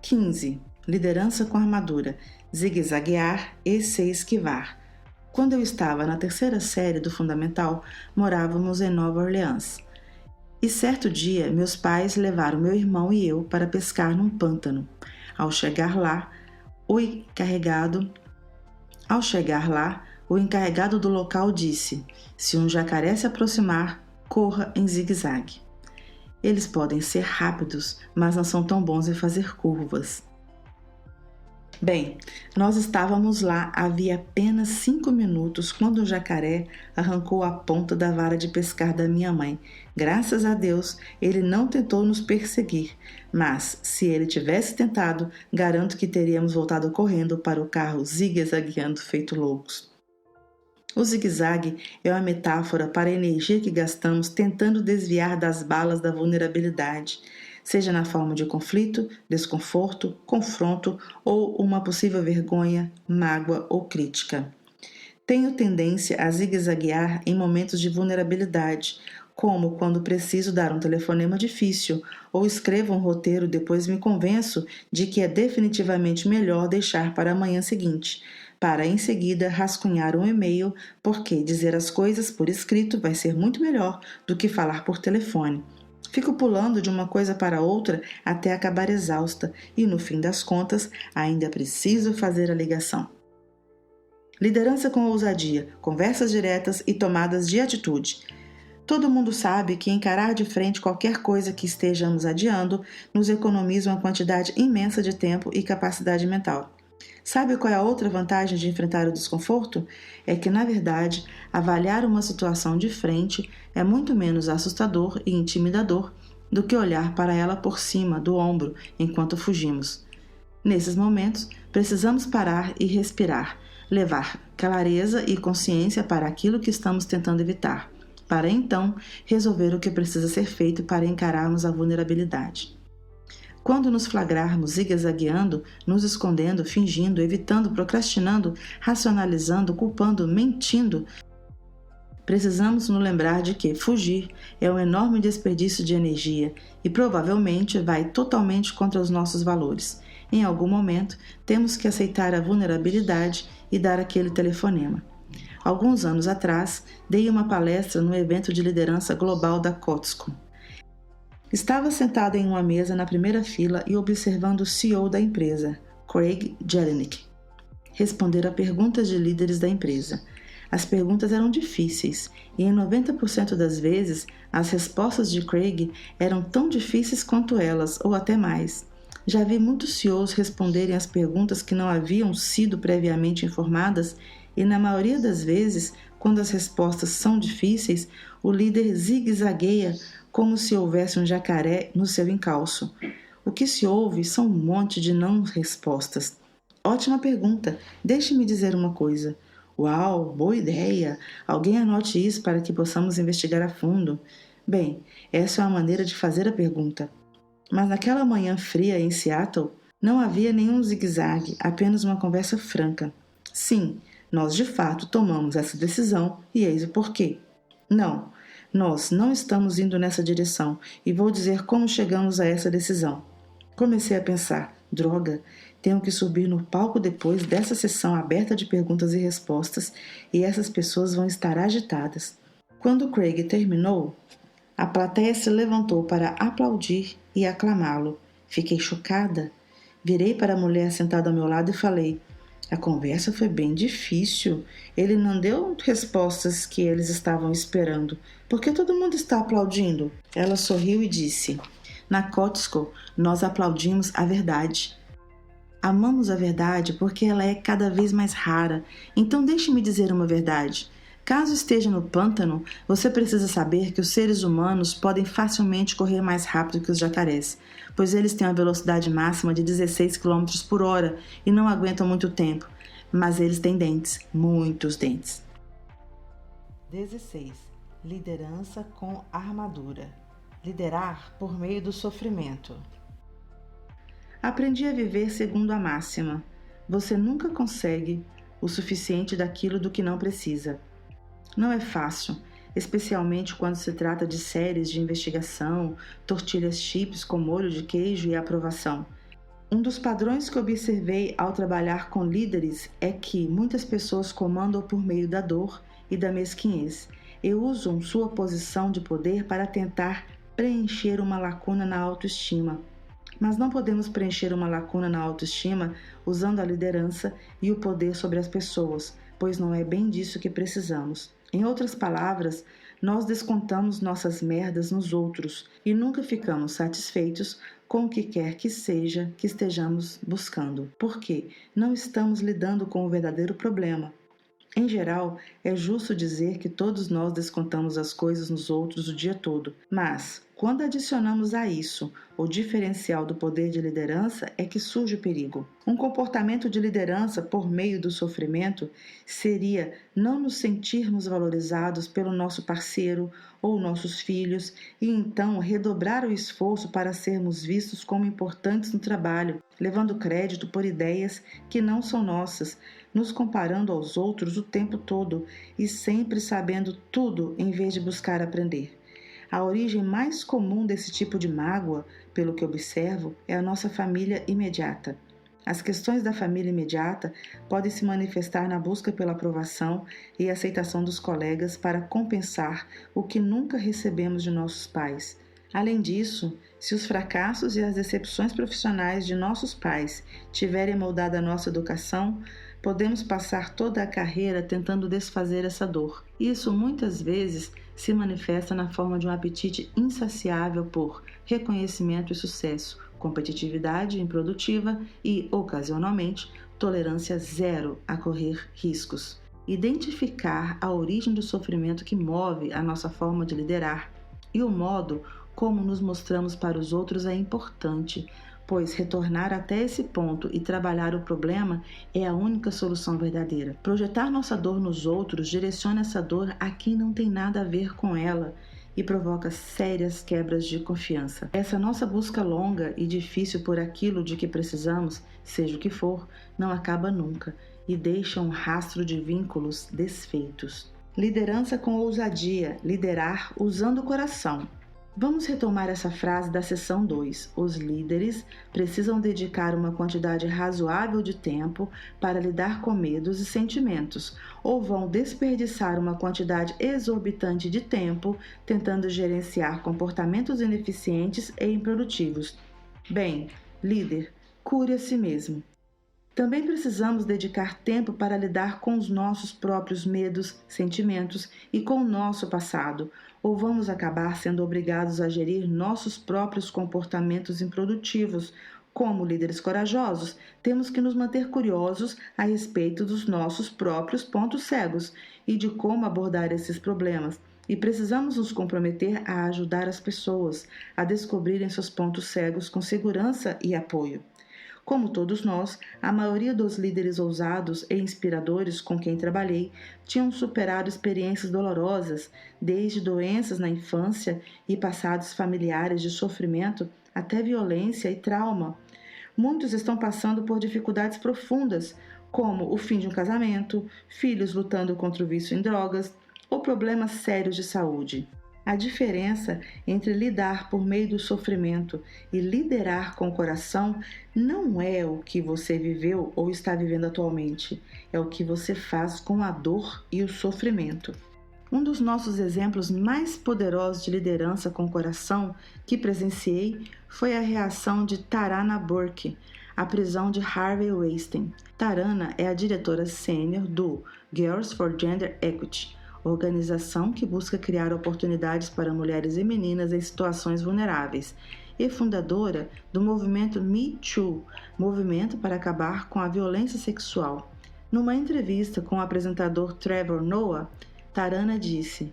15. Liderança com armadura. Zigue-zaguear e se esquivar. Quando eu estava na 3ª série do Fundamental, morávamos em Nova Orleans. E certo dia, meus pais levaram meu irmão e eu para pescar num pântano. Ao chegar lá, o encarregado do local disse: se um jacaré se aproximar, corra em zigue-zague. Eles podem ser rápidos, mas não são tão bons em fazer curvas. Bem, nós estávamos lá havia apenas 5 minutos quando o jacaré arrancou a ponta da vara de pescar da minha mãe. Graças a Deus, ele não tentou nos perseguir, mas se ele tivesse tentado, garanto que teríamos voltado correndo para o carro zigue-zagueando feito loucos. O zigue-zague é uma metáfora para a energia que gastamos tentando desviar das balas da vulnerabilidade, seja na forma de conflito, desconforto, confronto ou uma possível vergonha, mágoa ou crítica. Tenho tendência a zigue-zaguear em momentos de vulnerabilidade, como quando preciso dar um telefonema difícil ou escrevo um roteiro, depois me convenço de que é definitivamente melhor deixar para a manhã seguinte, para em seguida rascunhar um e-mail, porque dizer as coisas por escrito vai ser muito melhor do que falar por telefone. Fico pulando de uma coisa para outra até acabar exausta e, no fim das contas, ainda preciso fazer a ligação. Liderança com ousadia, conversas diretas e tomadas de atitude. Todo mundo sabe que encarar de frente qualquer coisa que estejamos adiando nos economiza uma quantidade imensa de tempo e capacidade mental. Sabe qual é a outra vantagem de enfrentar o desconforto? É que, na verdade, avaliar uma situação de frente é muito menos assustador e intimidador do que olhar para ela por cima do ombro enquanto fugimos. Nesses momentos, precisamos parar e respirar, levar clareza e consciência para aquilo que estamos tentando evitar, para então resolver o que precisa ser feito para encararmos a vulnerabilidade. Quando nos flagrarmos zigue-zagueando, nos escondendo, fingindo, evitando, procrastinando, racionalizando, culpando, mentindo, precisamos nos lembrar de que fugir é um enorme desperdício de energia e provavelmente vai totalmente contra os nossos valores. Em algum momento, temos que aceitar a vulnerabilidade e dar aquele telefonema. Alguns anos atrás, dei uma palestra no evento de liderança global da Kotsko. Estava sentada em uma mesa na primeira fila e observando o CEO da empresa, Craig Jelinek, responder a perguntas de líderes da empresa. As perguntas eram difíceis e em 90% das vezes as respostas de Craig eram tão difíceis quanto elas, ou até mais. Já vi muitos CEOs responderem as perguntas que não haviam sido previamente informadas e na maioria das vezes, quando as respostas são difíceis, o líder zigue-zagueia como se houvesse um jacaré no seu encalço. O que se ouve são um monte de não respostas. Ótima pergunta. Deixe-me dizer uma coisa. Uau, boa ideia! Alguém anote isso para que possamos investigar a fundo. Bem, essa é uma maneira de fazer a pergunta. Mas naquela manhã fria em Seattle, não havia nenhum zigue-zague, apenas uma conversa franca. Sim, nós de fato tomamos essa decisão e eis o porquê. Não, nós não estamos indo nessa direção e vou dizer como chegamos a essa decisão. Comecei a pensar, droga, tenho que subir no palco depois dessa sessão aberta de perguntas e respostas e essas pessoas vão estar agitadas. Quando Craig terminou, a plateia se levantou para aplaudir e aclamá-lo. Fiquei chocada. Virei para a mulher sentada ao meu lado e falei, a conversa foi bem difícil. Ele não deu respostas que eles estavam esperando. Por que todo mundo está aplaudindo? Ela sorriu e disse, na Kotsko, nós aplaudimos a verdade. Amamos a verdade porque ela é cada vez mais rara. Então deixe-me dizer uma verdade. Caso esteja no pântano, você precisa saber que os seres humanos podem facilmente correr mais rápido que os jacarés, pois eles têm uma velocidade máxima de 16 km por hora e não aguentam muito tempo. Mas eles têm dentes, muitos dentes. 16. Liderança com armadura. Liderar por meio do sofrimento. Aprendi a viver segundo a máxima. Você nunca consegue o suficiente daquilo do que não precisa. Não é fácil, especialmente quando se trata de séries de investigação, tortilhas chips com molho de queijo e aprovação. Um dos padrões que observei ao trabalhar com líderes é que muitas pessoas comandam por meio da dor e da mesquinhez e usam sua posição de poder para tentar preencher uma lacuna na autoestima. Mas não podemos preencher uma lacuna na autoestima usando a liderança e o poder sobre as pessoas, pois não é bem disso que precisamos. Em outras palavras, nós descontamos nossas merdas nos outros e nunca ficamos satisfeitos com o que quer que seja que estejamos buscando, porque não estamos lidando com o verdadeiro problema. Em geral, é justo dizer que todos nós descontamos as coisas nos outros o dia todo, mas quando adicionamos a isso o diferencial do poder de liderança é que surge o perigo. Um comportamento de liderança por meio do sofrimento seria não nos sentirmos valorizados pelo nosso parceiro ou nossos filhos e então redobrar o esforço para sermos vistos como importantes no trabalho, levando crédito por ideias que não são nossas, nos comparando aos outros o tempo todo e sempre sabendo tudo em vez de buscar aprender. A origem mais comum desse tipo de mágoa, pelo que observo, é a nossa família imediata. As questões da família imediata podem se manifestar na busca pela aprovação e aceitação dos colegas para compensar o que nunca recebemos de nossos pais. Além disso, se os fracassos e as decepções profissionais de nossos pais tiverem moldado a nossa educação, podemos passar toda a carreira tentando desfazer essa dor. Isso muitas vezes se manifesta na forma de um apetite insaciável por reconhecimento e sucesso, competitividade improdutiva e, ocasionalmente, tolerância zero a correr riscos. Identificar a origem do sofrimento que move a nossa forma de liderar e o modo como nos mostramos para os outros é importante, pois retornar até esse ponto e trabalhar o problema é a única solução verdadeira. Projetar nossa dor nos outros direciona essa dor a quem não tem nada a ver com ela e provoca sérias quebras de confiança. Essa nossa busca longa e difícil por aquilo de que precisamos, seja o que for, não acaba nunca e deixa um rastro de vínculos desfeitos. Liderança com ousadia, liderar usando o coração. Vamos retomar essa frase da seção 2. Os líderes precisam dedicar uma quantidade razoável de tempo para lidar com medos e sentimentos, ou vão desperdiçar uma quantidade exorbitante de tempo tentando gerenciar comportamentos ineficientes e improdutivos. Bem, líder, cure a si mesmo. Também precisamos dedicar tempo para lidar com os nossos próprios medos, sentimentos e com o nosso passado, ou vamos acabar sendo obrigados a gerir nossos próprios comportamentos improdutivos. Como líderes corajosos, temos que nos manter curiosos a respeito dos nossos próprios pontos cegos e de como abordar esses problemas. E precisamos nos comprometer a ajudar as pessoas a descobrirem seus pontos cegos com segurança e apoio. Como todos nós, a maioria dos líderes ousados e inspiradores com quem trabalhei tinham superado experiências dolorosas, desde doenças na infância e passados familiares de sofrimento até violência e trauma. Muitos estão passando por dificuldades profundas, como o fim de um casamento, filhos lutando contra o vício em drogas ou problemas sérios de saúde. A diferença entre lidar por meio do sofrimento e liderar com o coração não é o que você viveu ou está vivendo atualmente, é o que você faz com a dor e o sofrimento. Um dos nossos exemplos mais poderosos de liderança com o coração que presenciei foi a reação de Tarana Burke à prisão de Harvey Weinstein. Tarana é a diretora sênior do Girls for Gender Equity, organização que busca criar oportunidades para mulheres e meninas em situações vulneráveis, e fundadora do movimento Me Too, movimento para acabar com a violência sexual. Numa entrevista com o apresentador Trevor Noah, Tarana disse: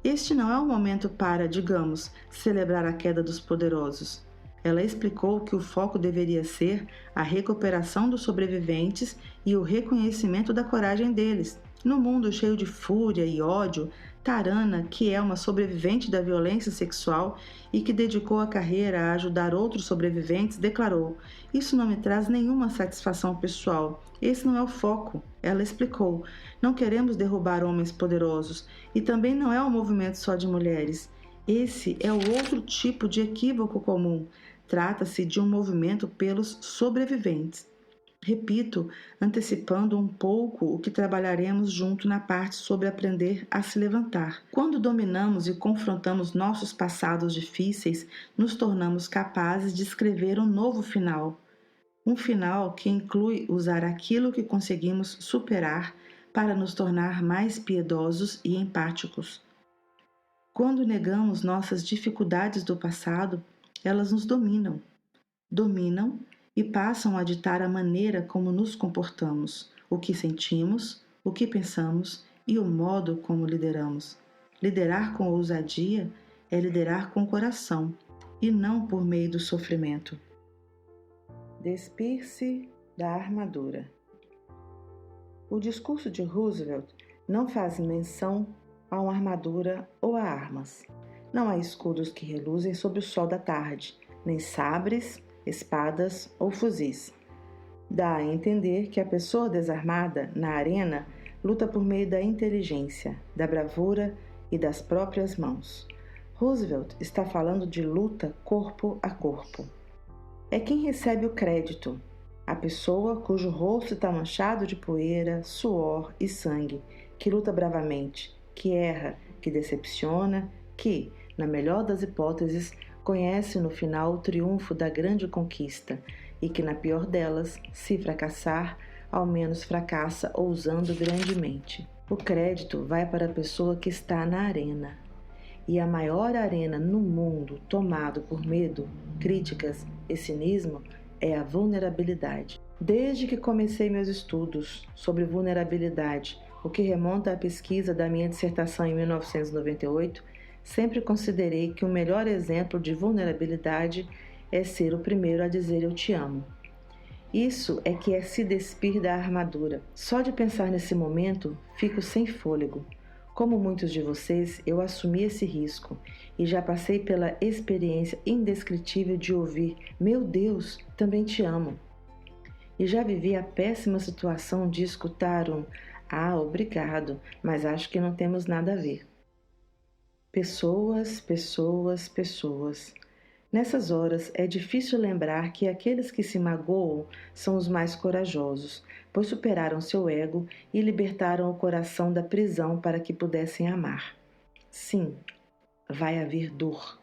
"Este não é o momento para, digamos, celebrar a queda dos poderosos." Ela explicou que o foco deveria ser a recuperação dos sobreviventes e o reconhecimento da coragem deles. No mundo cheio de fúria e ódio, Tarana, que é uma sobrevivente da violência sexual e que dedicou a carreira a ajudar outros sobreviventes, declarou: "Isso não me traz nenhuma satisfação pessoal. Esse não é o foco." Ela explicou: "Não queremos derrubar homens poderosos e também não é um movimento só de mulheres. Esse é o outro tipo de equívoco comum. Trata-se de um movimento pelos sobreviventes." Repito, antecipando um pouco o que trabalharemos junto na parte sobre aprender a se levantar. Quando dominamos e confrontamos nossos passados difíceis, nos tornamos capazes de escrever um novo final. Um final que inclui usar aquilo que conseguimos superar para nos tornar mais piedosos e empáticos. Quando negamos nossas dificuldades do passado, elas nos dominam e passam a ditar a maneira como nos comportamos, o que sentimos, o que pensamos e o modo como lideramos. Liderar com ousadia é liderar com o coração e não por meio do sofrimento. Despir-se da armadura. O discurso de Roosevelt não faz menção a uma armadura ou a armas. Não há escudos que reluzem sob o sol da tarde, nem sabres, espadas ou fuzis. Dá a entender que a pessoa desarmada, na arena, luta por meio da inteligência, da bravura e das próprias mãos. Roosevelt está falando de luta corpo a corpo. É quem recebe o crédito, a pessoa cujo rosto está manchado de poeira, suor e sangue, que luta bravamente, que erra, que decepciona, que, na melhor das hipóteses, conhece no final o triunfo da grande conquista e que, na pior delas, se fracassar, ao menos fracassa ousando grandemente. O crédito vai para a pessoa que está na arena. E a maior arena no mundo tomado por medo, críticas e cinismo é a vulnerabilidade. Desde que comecei meus estudos sobre vulnerabilidade, o que remonta à pesquisa da minha dissertação em 1998, sempre considerei que o melhor exemplo de vulnerabilidade é ser o primeiro a dizer eu te amo. Isso é que é se despir da armadura. Só de pensar nesse momento, fico sem fôlego. Como muitos de vocês, eu assumi esse risco e já passei pela experiência indescritível de ouvir "Meu Deus, também te amo." E já vivi a péssima situação de escutar um "Ah, obrigado, mas acho que não temos nada a ver." Pessoas, pessoas, pessoas. Nessas horas é difícil lembrar que aqueles que se magoam são os mais corajosos, pois superaram seu ego e libertaram o coração da prisão para que pudessem amar. Sim, vai haver dor.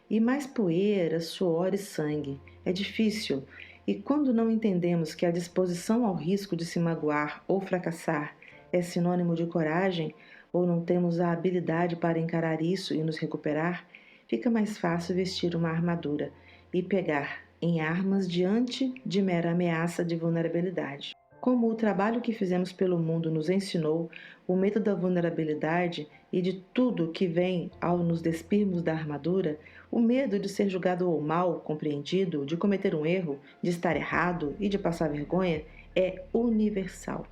E mais poeira, suor e sangue. É difícil, e quando não entendemos que a disposição ao risco de se magoar ou fracassar é sinônimo de coragem, ou não temos a habilidade para encarar isso e nos recuperar, fica mais fácil vestir uma armadura e pegar em armas diante de mera ameaça de vulnerabilidade. Como o trabalho que fizemos pelo mundo nos ensinou, o medo da vulnerabilidade e de tudo que vem ao nos despirmos da armadura, o medo de ser julgado ou mal compreendido, de cometer um erro, de estar errado e de passar vergonha, é universal.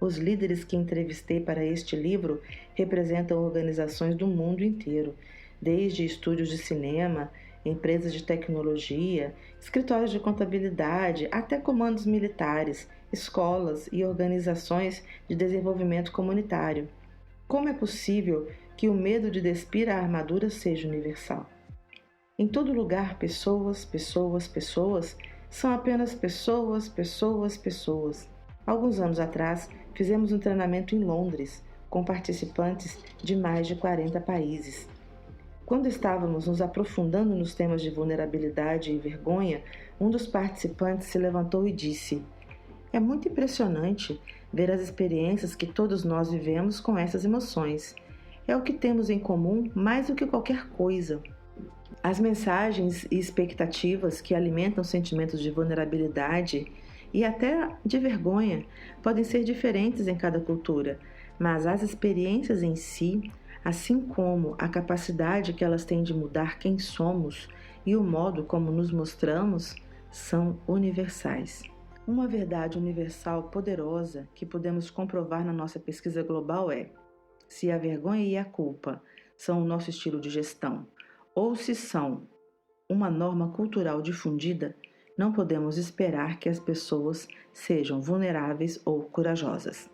Os líderes que entrevistei para este livro representam organizações do mundo inteiro, desde estúdios de cinema, empresas de tecnologia, escritórios de contabilidade, até comandos militares, escolas e organizações de desenvolvimento comunitário. Como é possível que o medo de despir a armadura seja universal? Em todo lugar, pessoas, pessoas, pessoas são apenas pessoas, pessoas, pessoas. Alguns anos atrás, fizemos um treinamento em Londres, com participantes de mais de 40 países. Quando estávamos nos aprofundando nos temas de vulnerabilidade e vergonha, um dos participantes se levantou e disse: "É muito impressionante ver as experiências que todos nós vivemos com essas emoções. É o que temos em comum mais do que qualquer coisa." As mensagens e expectativas que alimentam sentimentos de vulnerabilidade e até de vergonha podem ser diferentes em cada cultura, mas as experiências em si, assim como a capacidade que elas têm de mudar quem somos e o modo como nos mostramos, são universais. Uma verdade universal poderosa que podemos comprovar na nossa pesquisa global é: se a vergonha e a culpa são o nosso estilo de gestão, ou se são uma norma cultural difundida, não podemos esperar que as pessoas sejam vulneráveis ou corajosas.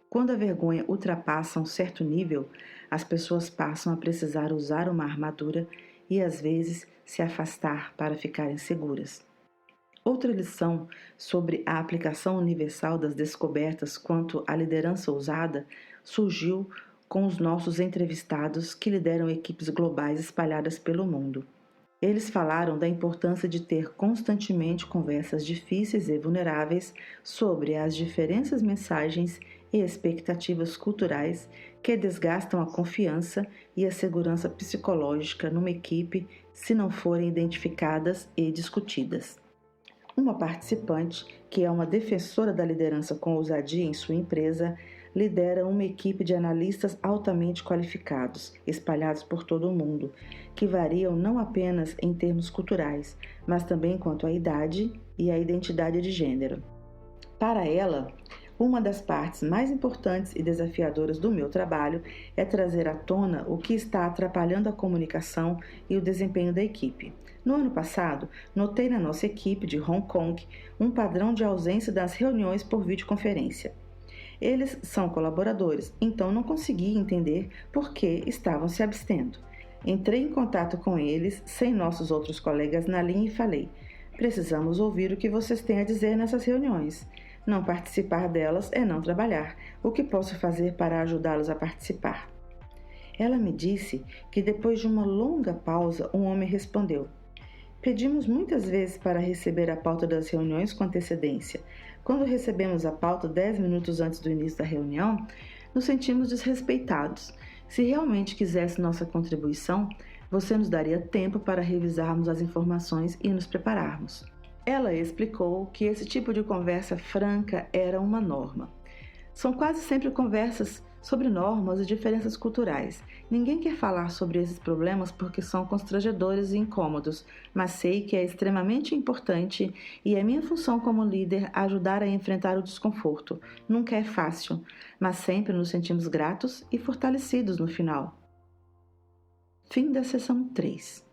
Quando a vergonha ultrapassa um certo nível, as pessoas passam a precisar usar uma armadura e às vezes se afastar para ficarem seguras. Outra lição sobre a aplicação universal das descobertas quanto à liderança ousada surgiu com os nossos entrevistados que lideram equipes globais espalhadas pelo mundo. Eles falaram da importância de ter constantemente conversas difíceis e vulneráveis sobre as diferentes mensagens e expectativas culturais que desgastam a confiança e a segurança psicológica numa equipe se não forem identificadas e discutidas. Uma participante, que é uma defensora da liderança com ousadia em sua empresa, lidera uma equipe de analistas altamente qualificados, espalhados por todo o mundo, que variam não apenas em termos culturais, mas também quanto à idade e à identidade de gênero. Para ela, uma das partes mais importantes e desafiadoras do meu trabalho é trazer à tona o que está atrapalhando a comunicação e o desempenho da equipe. No ano passado, notei na nossa equipe de Hong Kong um padrão de ausência das reuniões por videoconferência. Eles são colaboradores, então não consegui entender por que estavam se abstendo. Entrei em contato com eles, sem nossos outros colegas na linha, e falei: "Precisamos ouvir o que vocês têm a dizer nessas reuniões. Não participar delas é não trabalhar. O que posso fazer para ajudá-los a participar?" Ela me disse que depois de uma longa pausa, um homem respondeu: "Pedimos muitas vezes para receber a pauta das reuniões com antecedência. Quando recebemos a pauta 10 minutos antes do início da reunião, nos sentimos desrespeitados. Se realmente quisesse nossa contribuição, você nos daria tempo para revisarmos as informações e nos prepararmos." Ela explicou que esse tipo de conversa franca era uma norma. São quase sempre conversas sobre normas e diferenças culturais. Ninguém quer falar sobre esses problemas porque são constrangedores e incômodos, mas sei que é extremamente importante e é minha função como líder ajudar a enfrentar o desconforto. Nunca é fácil, mas sempre nos sentimos gratos e fortalecidos no final. Fim da sessão 3.